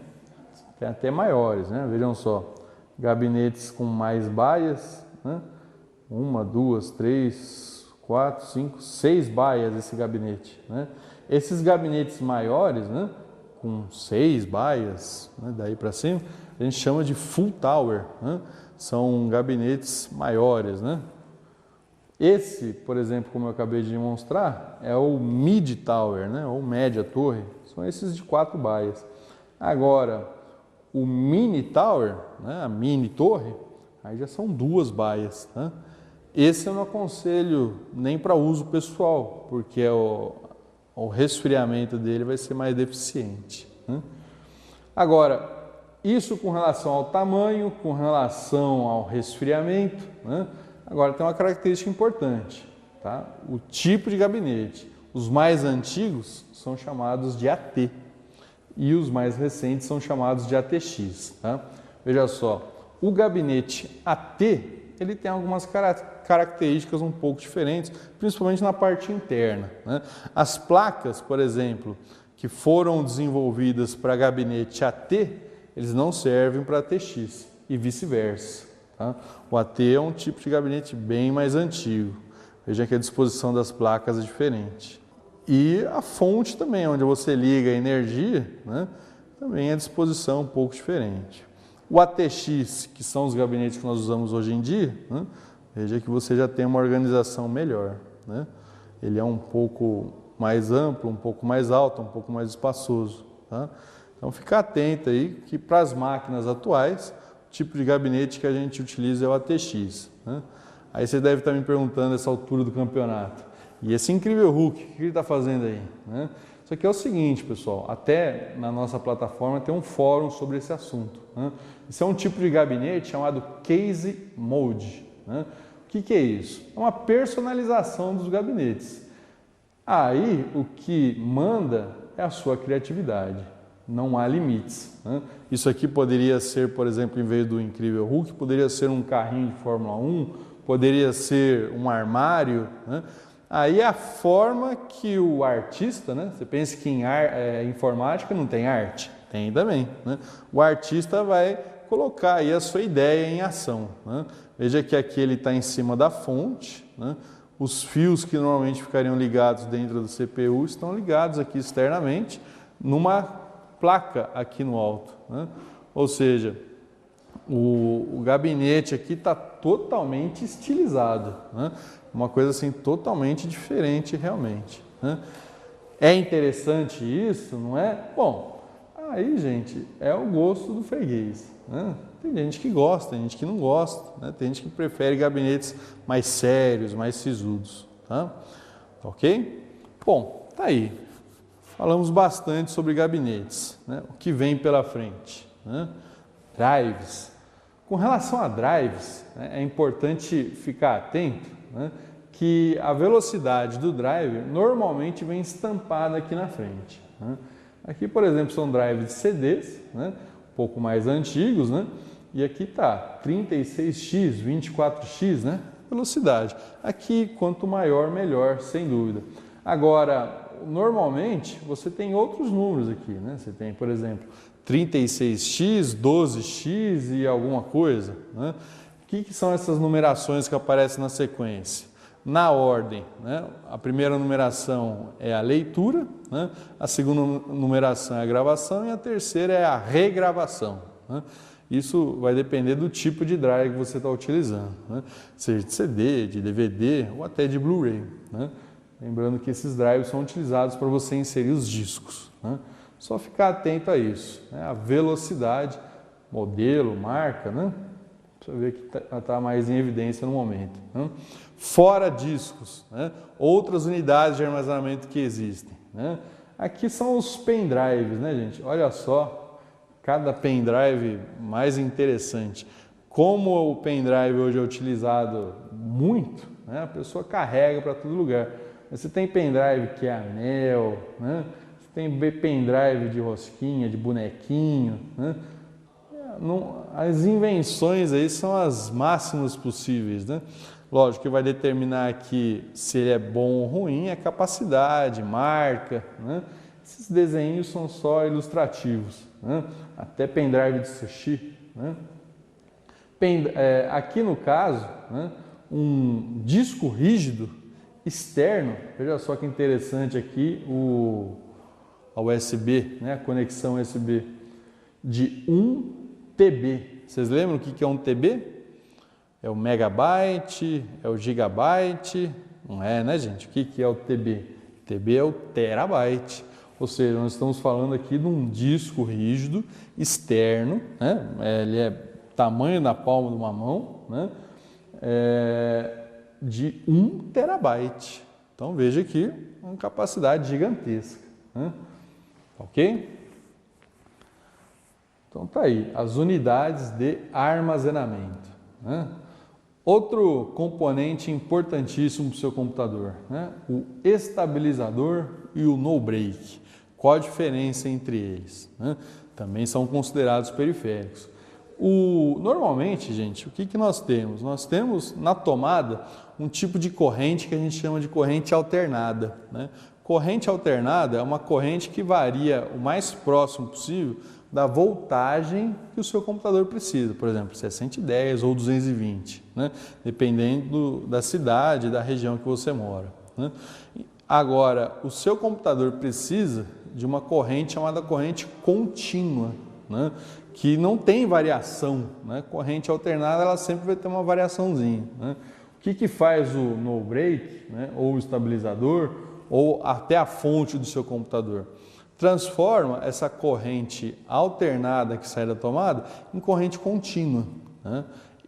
Tem até maiores, né? Vejam só, gabinetes com mais baias, né? 1, 2, 3, 4, 5, 6 baias esse gabinete, né? Esses gabinetes maiores, né, com 6 baias, né, daí para cima, a gente chama de full tower, né? São gabinetes maiores, né? Esse, por exemplo, como eu acabei de demonstrar, é o mid tower, né, ou média torre. São esses de 4 baias. Agora, o mini tower, né, a mini torre, aí já são 2 baias, né? Esse eu não aconselho nem para uso pessoal, porque o resfriamento dele vai ser mais deficiente, né? Agora, isso com relação ao tamanho, com relação ao resfriamento, né? Agora tem uma característica importante, tá? O tipo de gabinete. Os mais antigos são chamados de AT e os mais recentes são chamados de ATX, tá? Veja só, o gabinete AT, ele tem algumas características um pouco diferentes, principalmente na parte interna, né? As placas, por exemplo, que foram desenvolvidas para gabinete AT, eles não servem para ATX e vice-versa, tá? O AT é um tipo de gabinete bem mais antigo. Veja que a disposição das placas é diferente. E a fonte também, onde você liga a energia, né, também a disposição é um pouco diferente. O ATX, que são os gabinetes que nós usamos hoje em dia, né, veja que você já tem uma organização melhor, né? Ele é um pouco mais amplo, um pouco mais alto, um pouco mais espaçoso, tá? Então fica atento aí que para as máquinas atuais, o tipo de gabinete que a gente utiliza é o ATX, né? Aí você deve estar me perguntando essa altura do campeonato. E esse incrível Hulk, o que ele está fazendo aí, né? Isso aqui é o seguinte, pessoal, até na nossa plataforma tem um fórum sobre esse assunto, né? Isso é um tipo de gabinete chamado Case Mode, né? O que é isso? É uma personalização dos gabinetes. Aí o que manda é a sua criatividade, não há limites, né? Isso aqui poderia ser, por exemplo, em vez do incrível Hulk, poderia ser um carrinho de Fórmula 1, poderia ser um armário, né? Aí a forma que o artista, né? Você pensa que em informática não tem arte? Tem também, né? O artista vai colocar aí a sua ideia em ação, né? Veja que aqui ele está em cima da fonte, né? Os fios que normalmente ficariam ligados dentro do CPU estão ligados aqui externamente numa placa aqui no alto, né? Ou seja, o gabinete aqui está totalmente estilizado, né? Uma coisa assim totalmente diferente realmente, né? É interessante isso, não é? Bom, aí, gente, é o gosto do freguês, né? Tem gente que gosta, tem gente que não gosta, né? Tem gente que prefere gabinetes mais sérios, mais sisudos, tá? Ok? Bom, tá aí. Falamos bastante sobre gabinetes, né? O que vem pela frente, né? Drives. Com relação a drives, né, é importante ficar atento, né, que a velocidade do driver normalmente vem estampada aqui na frente, né? Aqui, por exemplo, são drives de CDs, né, um pouco mais antigos, né? E aqui está 36x, 24x, né? Velocidade. Aqui, quanto maior, melhor, sem dúvida. Agora, normalmente, você tem outros números aqui, né? Você tem, por exemplo, 36x, 12x e alguma coisa, né? O que são essas numerações que aparecem na sequência? Na ordem, né? A primeira numeração é a leitura, né? A segunda numeração é a gravação e a terceira é a regravação, né? Isso vai depender do tipo de drive que você está utilizando, né? Seja de CD, de DVD ou até de Blu-ray, né? Lembrando que esses drives são utilizados para você inserir os discos, né? Só ficar atento a isso, né? A velocidade, modelo, marca, né? Você ver que está mais em evidência no momento, né? Fora discos, né? Outras unidades de armazenamento que existem, né? Aqui são os pendrives, né, gente? Olha só, cada pendrive mais interessante. Como o pendrive hoje é utilizado muito, né? A pessoa carrega para todo lugar. Você tem pendrive que é anel, né? Você tem pendrive de rosquinha, de bonequinho, né? As invenções aí são as máximas possíveis, né? Lógico que vai determinar aqui se ele é bom ou ruim a capacidade, marca, né? Esses desenhos são só ilustrativos, né? Até pendrive de sushi, né? Aqui no caso, né, um disco rígido externo, veja só que interessante aqui a USB, né, a conexão USB de 1 TB. Vocês lembram o que é um TB? É o megabyte, é o gigabyte, não é, né, gente? O que é o TB? TB é o terabyte, ou seja, nós estamos falando aqui de um disco rígido externo, né? Ele é tamanho da palma de uma mão, né? De 1 terabyte. Então veja aqui uma capacidade gigantesca, né? Ok? Então tá aí, as unidades de armazenamento, né? Outro componente importantíssimo para o seu computador, né? O estabilizador e o no break. Qual a diferença entre eles, né? Também são considerados periféricos. Normalmente, gente, o que nós temos? Nós temos na tomada um tipo de corrente que a gente chama de corrente alternada, né? Corrente alternada é uma corrente que varia o mais próximo possível da voltagem que o seu computador precisa, por exemplo, se é 110 ou 220, né? Dependendo da cidade, da região que você mora, né? Agora, o seu computador precisa de uma corrente chamada corrente contínua, né? Que não tem variação, né? Corrente alternada, ela sempre vai ter uma variaçãozinha, né? O que faz o no break, né? Ou o estabilizador, ou até a fonte do seu computador? Transforma essa corrente alternada que sai da tomada em corrente contínua, né?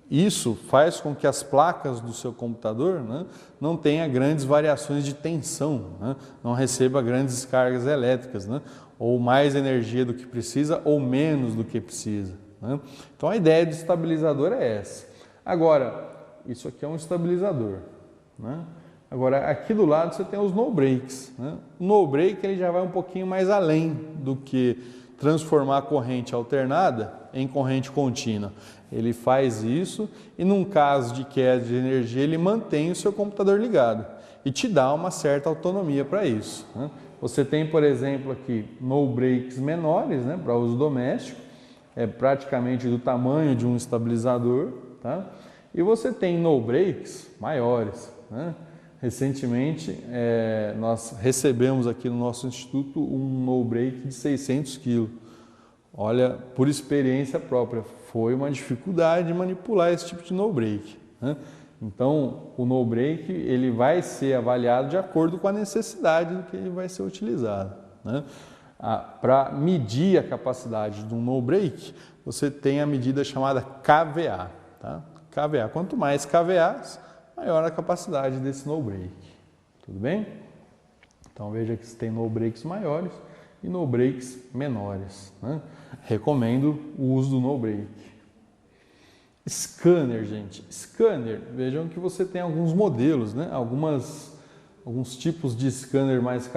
Isso faz com que as placas do seu computador, né, não tenha grandes variações de tensão, né? Não receba grandes descargas elétricas, né? Ou mais energia do que precisa ou menos do que precisa, né? Então a ideia do estabilizador é essa. Agora, isso aqui é um estabilizador, né? Agora, aqui do lado você tem os no breaks, né? O no break ele já vai um pouquinho mais além do que transformar a corrente alternada em corrente contínua. Ele faz isso e, num caso de queda de energia, ele mantém o seu computador ligado e te dá uma certa autonomia para isso, né? Você tem, por exemplo, aqui no breaks menores, né, para uso doméstico, é praticamente do tamanho de um estabilizador, tá? E você tem no breaks maiores, né? Recentemente, nós recebemos aqui no nosso instituto um no break de 600 kg. Olha, por experiência própria, foi uma dificuldade de manipular esse tipo de no break, né? Então, o no break ele vai ser avaliado de acordo com a necessidade do que ele vai ser utilizado, né? Para medir a capacidade de um no break, você tem a medida chamada KVA, tá? KVA. Quanto mais KVAs, maior a capacidade desse no break. Tudo bem? Então veja que você tem no breaks maiores e no breaks menores, né? Recomendo o uso do no break. Scanner, gente. Scanner, vejam que você tem alguns modelos, né? Alguns tipos de scanner mais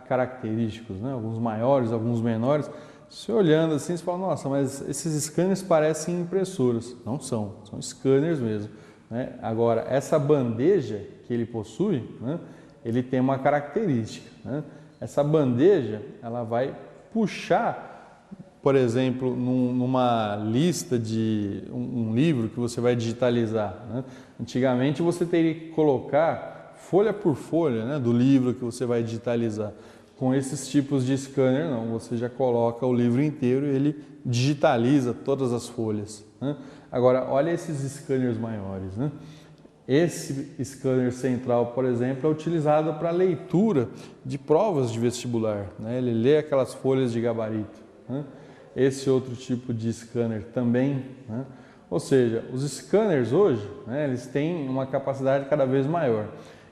característicos, né? Alguns maiores, alguns menores. Você olhando assim, você fala, nossa, mas esses scanners parecem impressoras. Não são, são scanners mesmo, né? Agora, essa bandeja que ele possui, né, ele tem uma característica, né? Essa bandeja, ela vai puxar, por exemplo, numa lista de um livro que você vai digitalizar, né? Antigamente você teria que colocar folha por folha, né, do livro que você vai digitalizar. com esses tipos de scanner não, você já coloca o livro inteiro e ele digitaliza todas as folhas, né? Agora, olha esses scanners maiores, né? Esse scanner central, por exemplo, é utilizado para leitura de provas de vestibular, né? Ele lê aquelas folhas de gabarito, né? Esse outro tipo de scanner também, né? Ou seja, os scanners hoje, né, eles têm uma capacidade cada vez maior.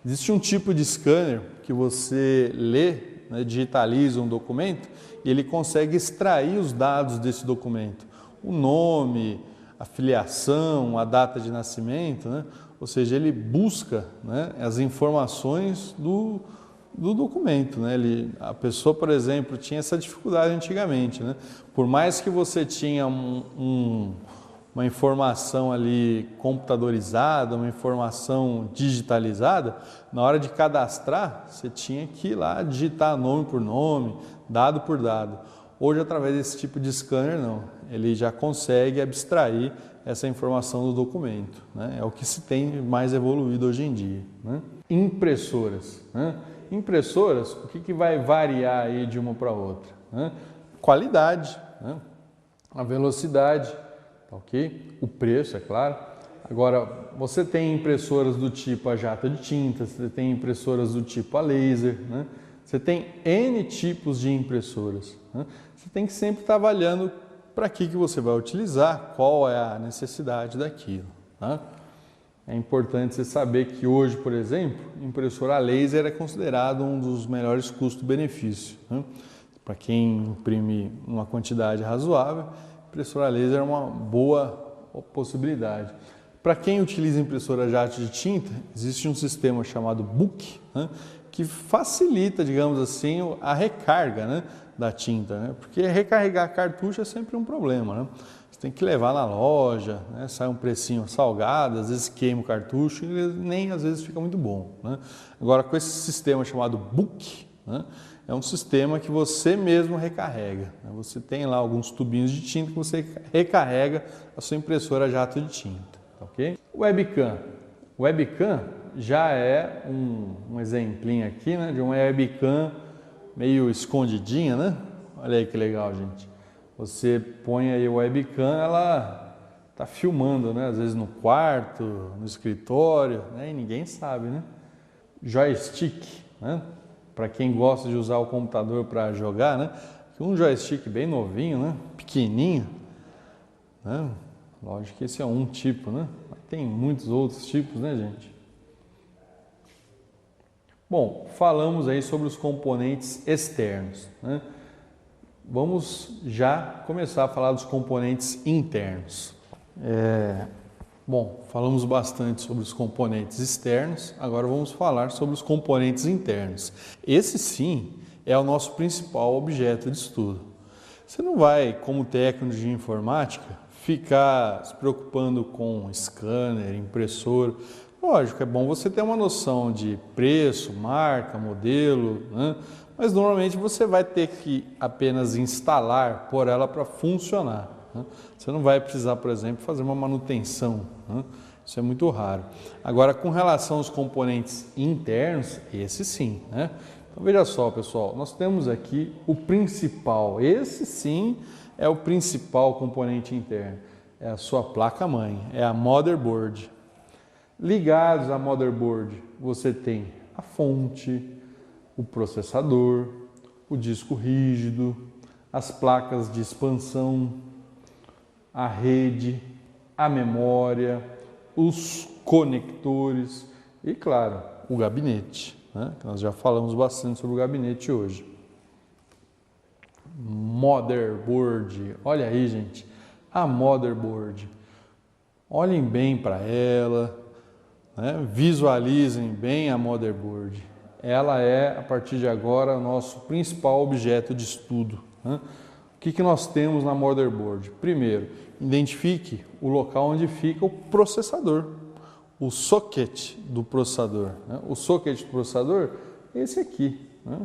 Existe um tipo de scanner que você lê, né, digitaliza um documento e ele consegue extrair os dados desse documento. O nome, a filiação, a data de nascimento, né? Ou seja, ele busca, né, as informações do documento, né? A pessoa, por exemplo, tinha essa dificuldade antigamente, né? Por mais que você tinha uma informação ali computadorizada, uma informação digitalizada, na hora de cadastrar, você tinha que ir lá digitar nome por nome, dado por dado. Hoje, através desse tipo de scanner, não. Ele já consegue abstrair essa informação do documento, né? É o que se tem mais evoluído hoje em dia, né? Impressoras, né? Impressoras, o que vai variar aí de uma para outra, né? Qualidade, né? A velocidade, ok? O preço, é claro. Agora, você tem impressoras do tipo a jato de tinta, você tem impressoras do tipo a laser, né? Você tem N tipos de impressoras, né? Você tem que sempre estar avaliando para que você vai utilizar, qual é a necessidade daquilo, tá? É importante você saber que hoje, por exemplo, impressora a laser é considerado um dos melhores custo-benefício, né? Para quem imprime uma quantidade razoável, impressora a laser é uma boa possibilidade. Para quem utiliza impressora jato de tinta, existe um sistema chamado Book, né, que facilita, digamos assim, a recarga, né, da tinta, né? Porque recarregar cartucho é sempre um problema, né? Você tem que levar na loja, né? Sai um precinho salgado, às vezes queima o cartucho e nem às vezes fica muito bom, né? Agora, com esse sistema chamado Book, né, é um sistema que você mesmo recarrega, né? Você tem lá alguns tubinhos de tinta que você recarrega a sua impressora jato de tinta, ok? Webcam. Webcam já é um exemplinho aqui, né, de uma webcam meio escondidinha, né? Olha aí que legal, gente. Você põe aí o webcam, ela tá filmando, né? Às vezes no quarto, no escritório, né? E ninguém sabe, né? Joystick, né? Para quem gosta de usar o computador para jogar, né? Um joystick bem novinho, né? Pequenininho, né? Lógico que esse é um tipo, né? Mas tem muitos outros tipos, né, gente? Bom, falamos aí sobre os componentes externos, né? Vamos já começar a falar dos componentes internos. Bom, falamos bastante sobre os componentes externos, agora vamos falar sobre os componentes internos. Esse sim é o nosso principal objeto de estudo. Você não vai, como técnico de informática, ficar se preocupando com scanner, impressora. Lógico, é bom você ter uma noção de preço, marca, modelo, né? Mas normalmente você vai ter que apenas instalar, pôr ela para funcionar, né? Você não vai precisar, por exemplo, fazer uma manutenção, né? Isso é muito raro. Agora, com relação aos componentes internos, esse sim, né? Então, veja só, pessoal, nós temos aqui o principal, esse sim é o principal componente interno, é a sua placa-mãe, é a motherboard. Ligados à motherboard, você tem a fonte, o processador, o disco rígido, as placas de expansão, a rede, a memória, os conectores e, claro, o gabinete, né? Nós já falamos bastante sobre o gabinete hoje. Motherboard, olha aí, gente, a motherboard. Olhem bem para ela, né? Visualizem bem a motherboard. Ela é, a partir de agora, o nosso principal objeto de estudo, né? O que nós temos na motherboard? Primeiro, identifique o local onde fica o processador, o socket do processador, né? O socket do processador é esse aqui, né?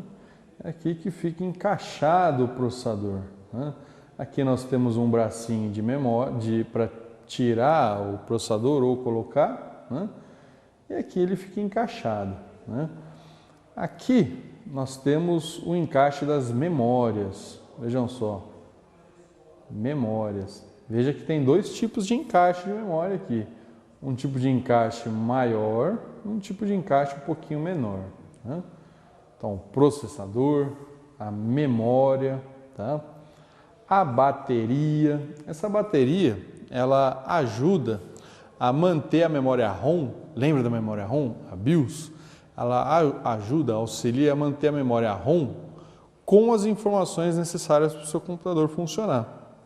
É aqui que fica encaixado o processador, né? Aqui nós temos um bracinho de memória para tirar o processador ou colocar, né? E aqui ele fica encaixado, né? Aqui nós temos o encaixe das memórias. Vejam só, memórias. Veja que tem dois tipos de encaixe de memória aqui. Um tipo de encaixe maior e um tipo de encaixe um pouquinho menor, né? Então, o processador, a memória, tá? A bateria. Essa bateria, ela ajuda a manter a memória ROM. Lembra da memória ROM? A BIOS? Ela ajuda, auxilia a manter a memória ROM com as informações necessárias para o seu computador funcionar,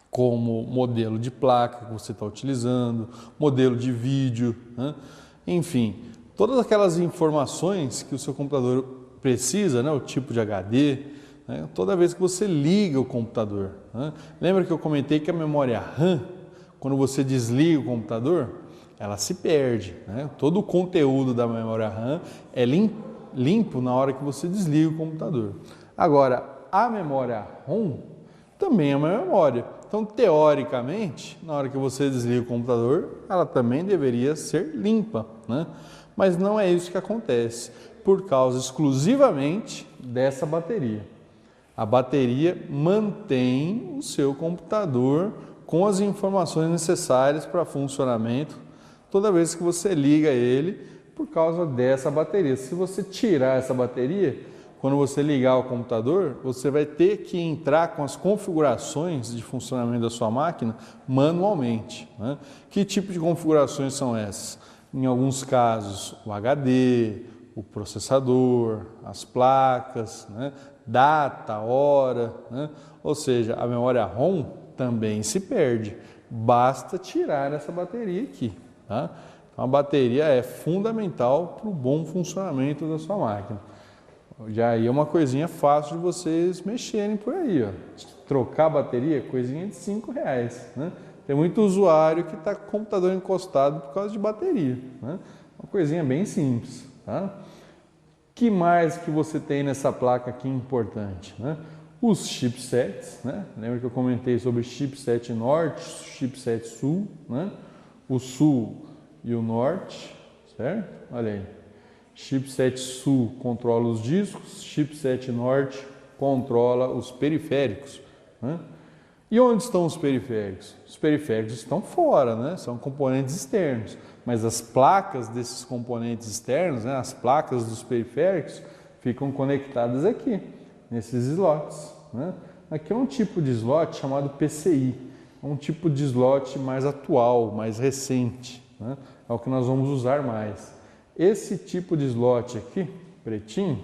como modelo de placa que você está utilizando, modelo de vídeo, né? Enfim, todas aquelas informações que o seu computador precisa, né? O tipo de HD, né? Toda vez que você liga o computador, né? Lembra que eu comentei que a memória RAM, quando você desliga o computador, ela se perde, né? Todo o conteúdo da memória RAM é limpo na hora que você desliga o computador. Agora, a memória ROM também é uma memória. Então, teoricamente, na hora que você desliga o computador, ela também deveria ser limpa, né? Mas não é isso que acontece, por causa exclusivamente dessa bateria. A bateria mantém o seu computador com as informações necessárias para funcionamento toda vez que você liga ele, por causa dessa bateria. Se você tirar essa bateria, quando você ligar o computador, você vai ter que entrar com as configurações de funcionamento da sua máquina manualmente, né? Que tipo de configurações são essas? Em alguns casos, o HD, o processador, as placas, né? Data, hora, né? Ou seja, a memória ROM também se perde. Basta tirar essa bateria aqui, tá? Então, a bateria é fundamental para o bom funcionamento da sua máquina. Já aí é uma coisinha fácil de vocês mexerem por aí, ó. Trocar a bateria, coisinha de R$5, né? Tem muito usuário que está com o computador encostado por causa de bateria, né? Uma coisinha bem simples, tá? Que mais que você tem nessa placa aqui importante, né? Os chipsets, né? Lembra que eu comentei sobre chipset norte, chipset sul, né? O sul e o norte, certo? Olha aí. Chipset sul controla os discos, chipset norte controla os periféricos, né? E onde estão os periféricos? Os periféricos estão fora, né? São componentes externos, mas as placas desses componentes externos, né? As placas dos periféricos ficam conectadas aqui, nesses slots, né? Aqui é um tipo de slot chamado PCI, é um tipo de slot mais atual, mais recente, né? É o que nós vamos usar mais. Esse tipo de slot aqui, pretinho,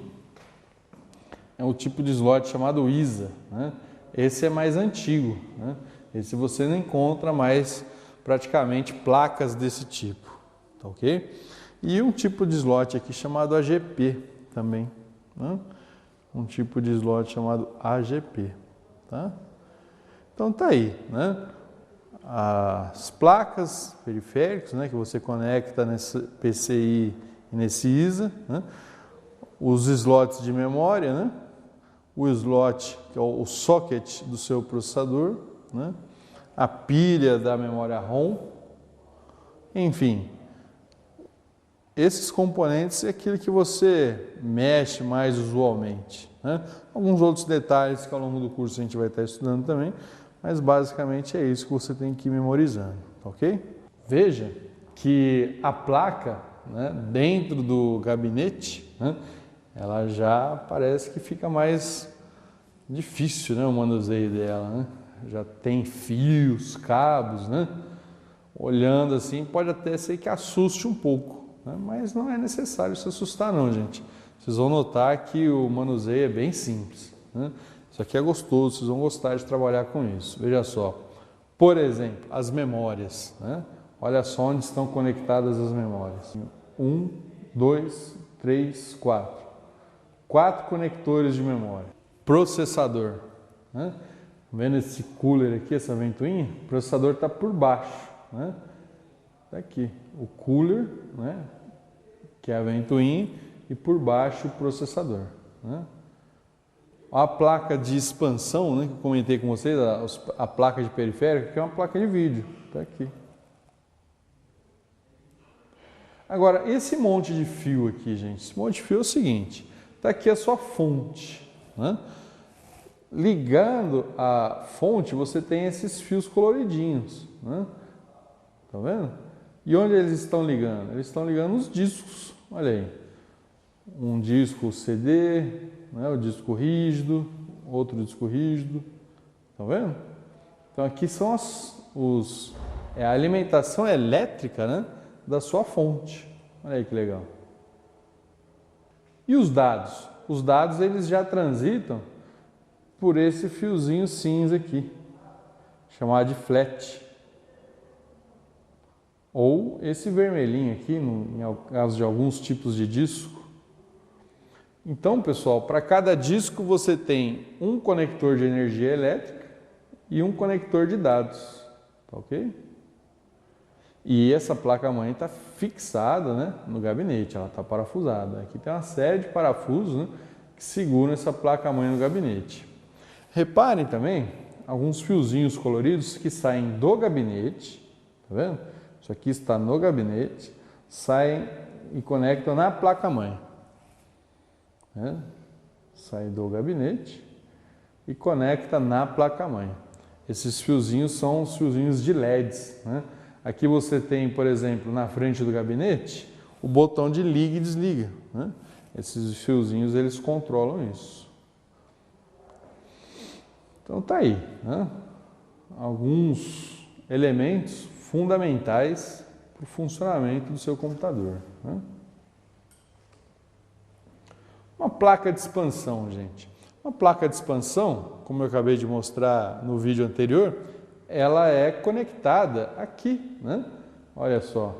é um tipo de slot chamado ISA, né? Esse é mais antigo, né? Esse você não encontra mais praticamente placas desse tipo, tá ok? E um tipo de slot aqui chamado AGP também, né? Um tipo de slot chamado AGP, tá? Então tá aí, né? As placas periféricos, né, que você conecta nesse PCI e nesse ISA, né? Os slots de memória, né? O slot, que é o socket do seu processador, né? A pilha da memória ROM, enfim, esses componentes é aquilo que você mexe mais usualmente, né? Alguns outros detalhes que ao longo do curso a gente vai estar estudando também, mas basicamente é isso que você tem que ir memorizando, ok? Veja que a placa, né, dentro do gabinete, né, ela já parece que fica mais difícil, né, o manuseio dela, né? Já tem fios, cabos, né? Olhando assim pode até ser que assuste um pouco, né? Mas não é necessário se assustar não, gente. Vocês vão notar que o manuseio é bem simples, né? Isso aqui é gostoso, vocês vão gostar de trabalhar com isso. Veja só, por exemplo, as memórias, né? Olha só onde estão conectadas as memórias. 1, 2, 3, 4. 4 conectores de memória. Processador, né? Vendo esse cooler aqui, essa ventoinha? O processador está por baixo, né? Tá aqui, o cooler, né? Que é a ventoinha, e por baixo o processador, né? A placa de expansão, né, que eu comentei com vocês, a placa de periférico, que é uma placa de vídeo, está aqui. Agora, esse monte de fio aqui, gente, esse monte de fio é o seguinte, Está aqui a sua fonte, né? Ligando a fonte, você tem esses fios coloridinhos, né? Tá vendo? E onde eles estão ligando? Eles estão ligando os discos, olha aí. Um disco CD, né? O disco rígido, outro disco rígido, tá vendo? Então aqui são a alimentação elétrica, né? Da sua fonte. Olha aí que legal. E os dados? Os dados eles já transitam por esse fiozinho cinza aqui, chamado de flat. Ou esse vermelhinho aqui, em caso de alguns tipos de disco. Então, pessoal, para cada disco você tem um conector de energia elétrica e um conector de dados, tá ok? E essa placa-mãe está fixada, né, no gabinete, ela está parafusada. Aqui tem uma série de parafusos, né, que seguram essa placa-mãe no gabinete. Reparem também alguns fiozinhos coloridos que saem do gabinete, tá vendo? Isso aqui está no gabinete, saem e conectam na placa-mãe. Né? Sai do gabinete e conecta na placa-mãe. Esses fiozinhos são os fiozinhos de LEDs, né? Aqui você tem, por exemplo, na frente do gabinete, o botão de liga e desliga, né? Esses fiozinhos, eles controlam isso. Então tá aí, né? Alguns elementos fundamentais para o funcionamento do seu computador, né? Uma placa de expansão, gente. Uma placa de expansão, como eu acabei de mostrar no vídeo anterior, ela é conectada aqui, né? Olha só.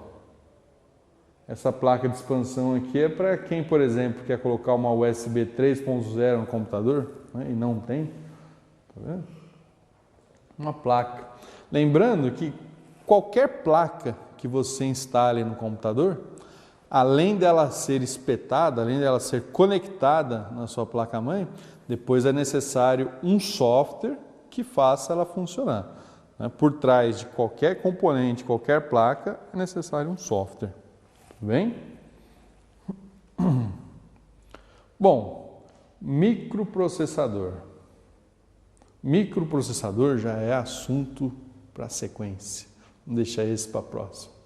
Essa placa de expansão aqui é para quem, por exemplo, quer colocar uma USB 3.0 no computador, né? E não tem. Tá vendo? Uma placa. Lembrando que qualquer placa que você instale no computador, além dela ser espetada, além dela ser conectada na sua placa-mãe, depois é necessário um software que faça ela funcionar. Por trás de qualquer componente, qualquer placa, é necessário um software. Tudo bem? Bom, microprocessador. Microprocessador já é assunto para a sequência. Vamos deixar esse para a próxima.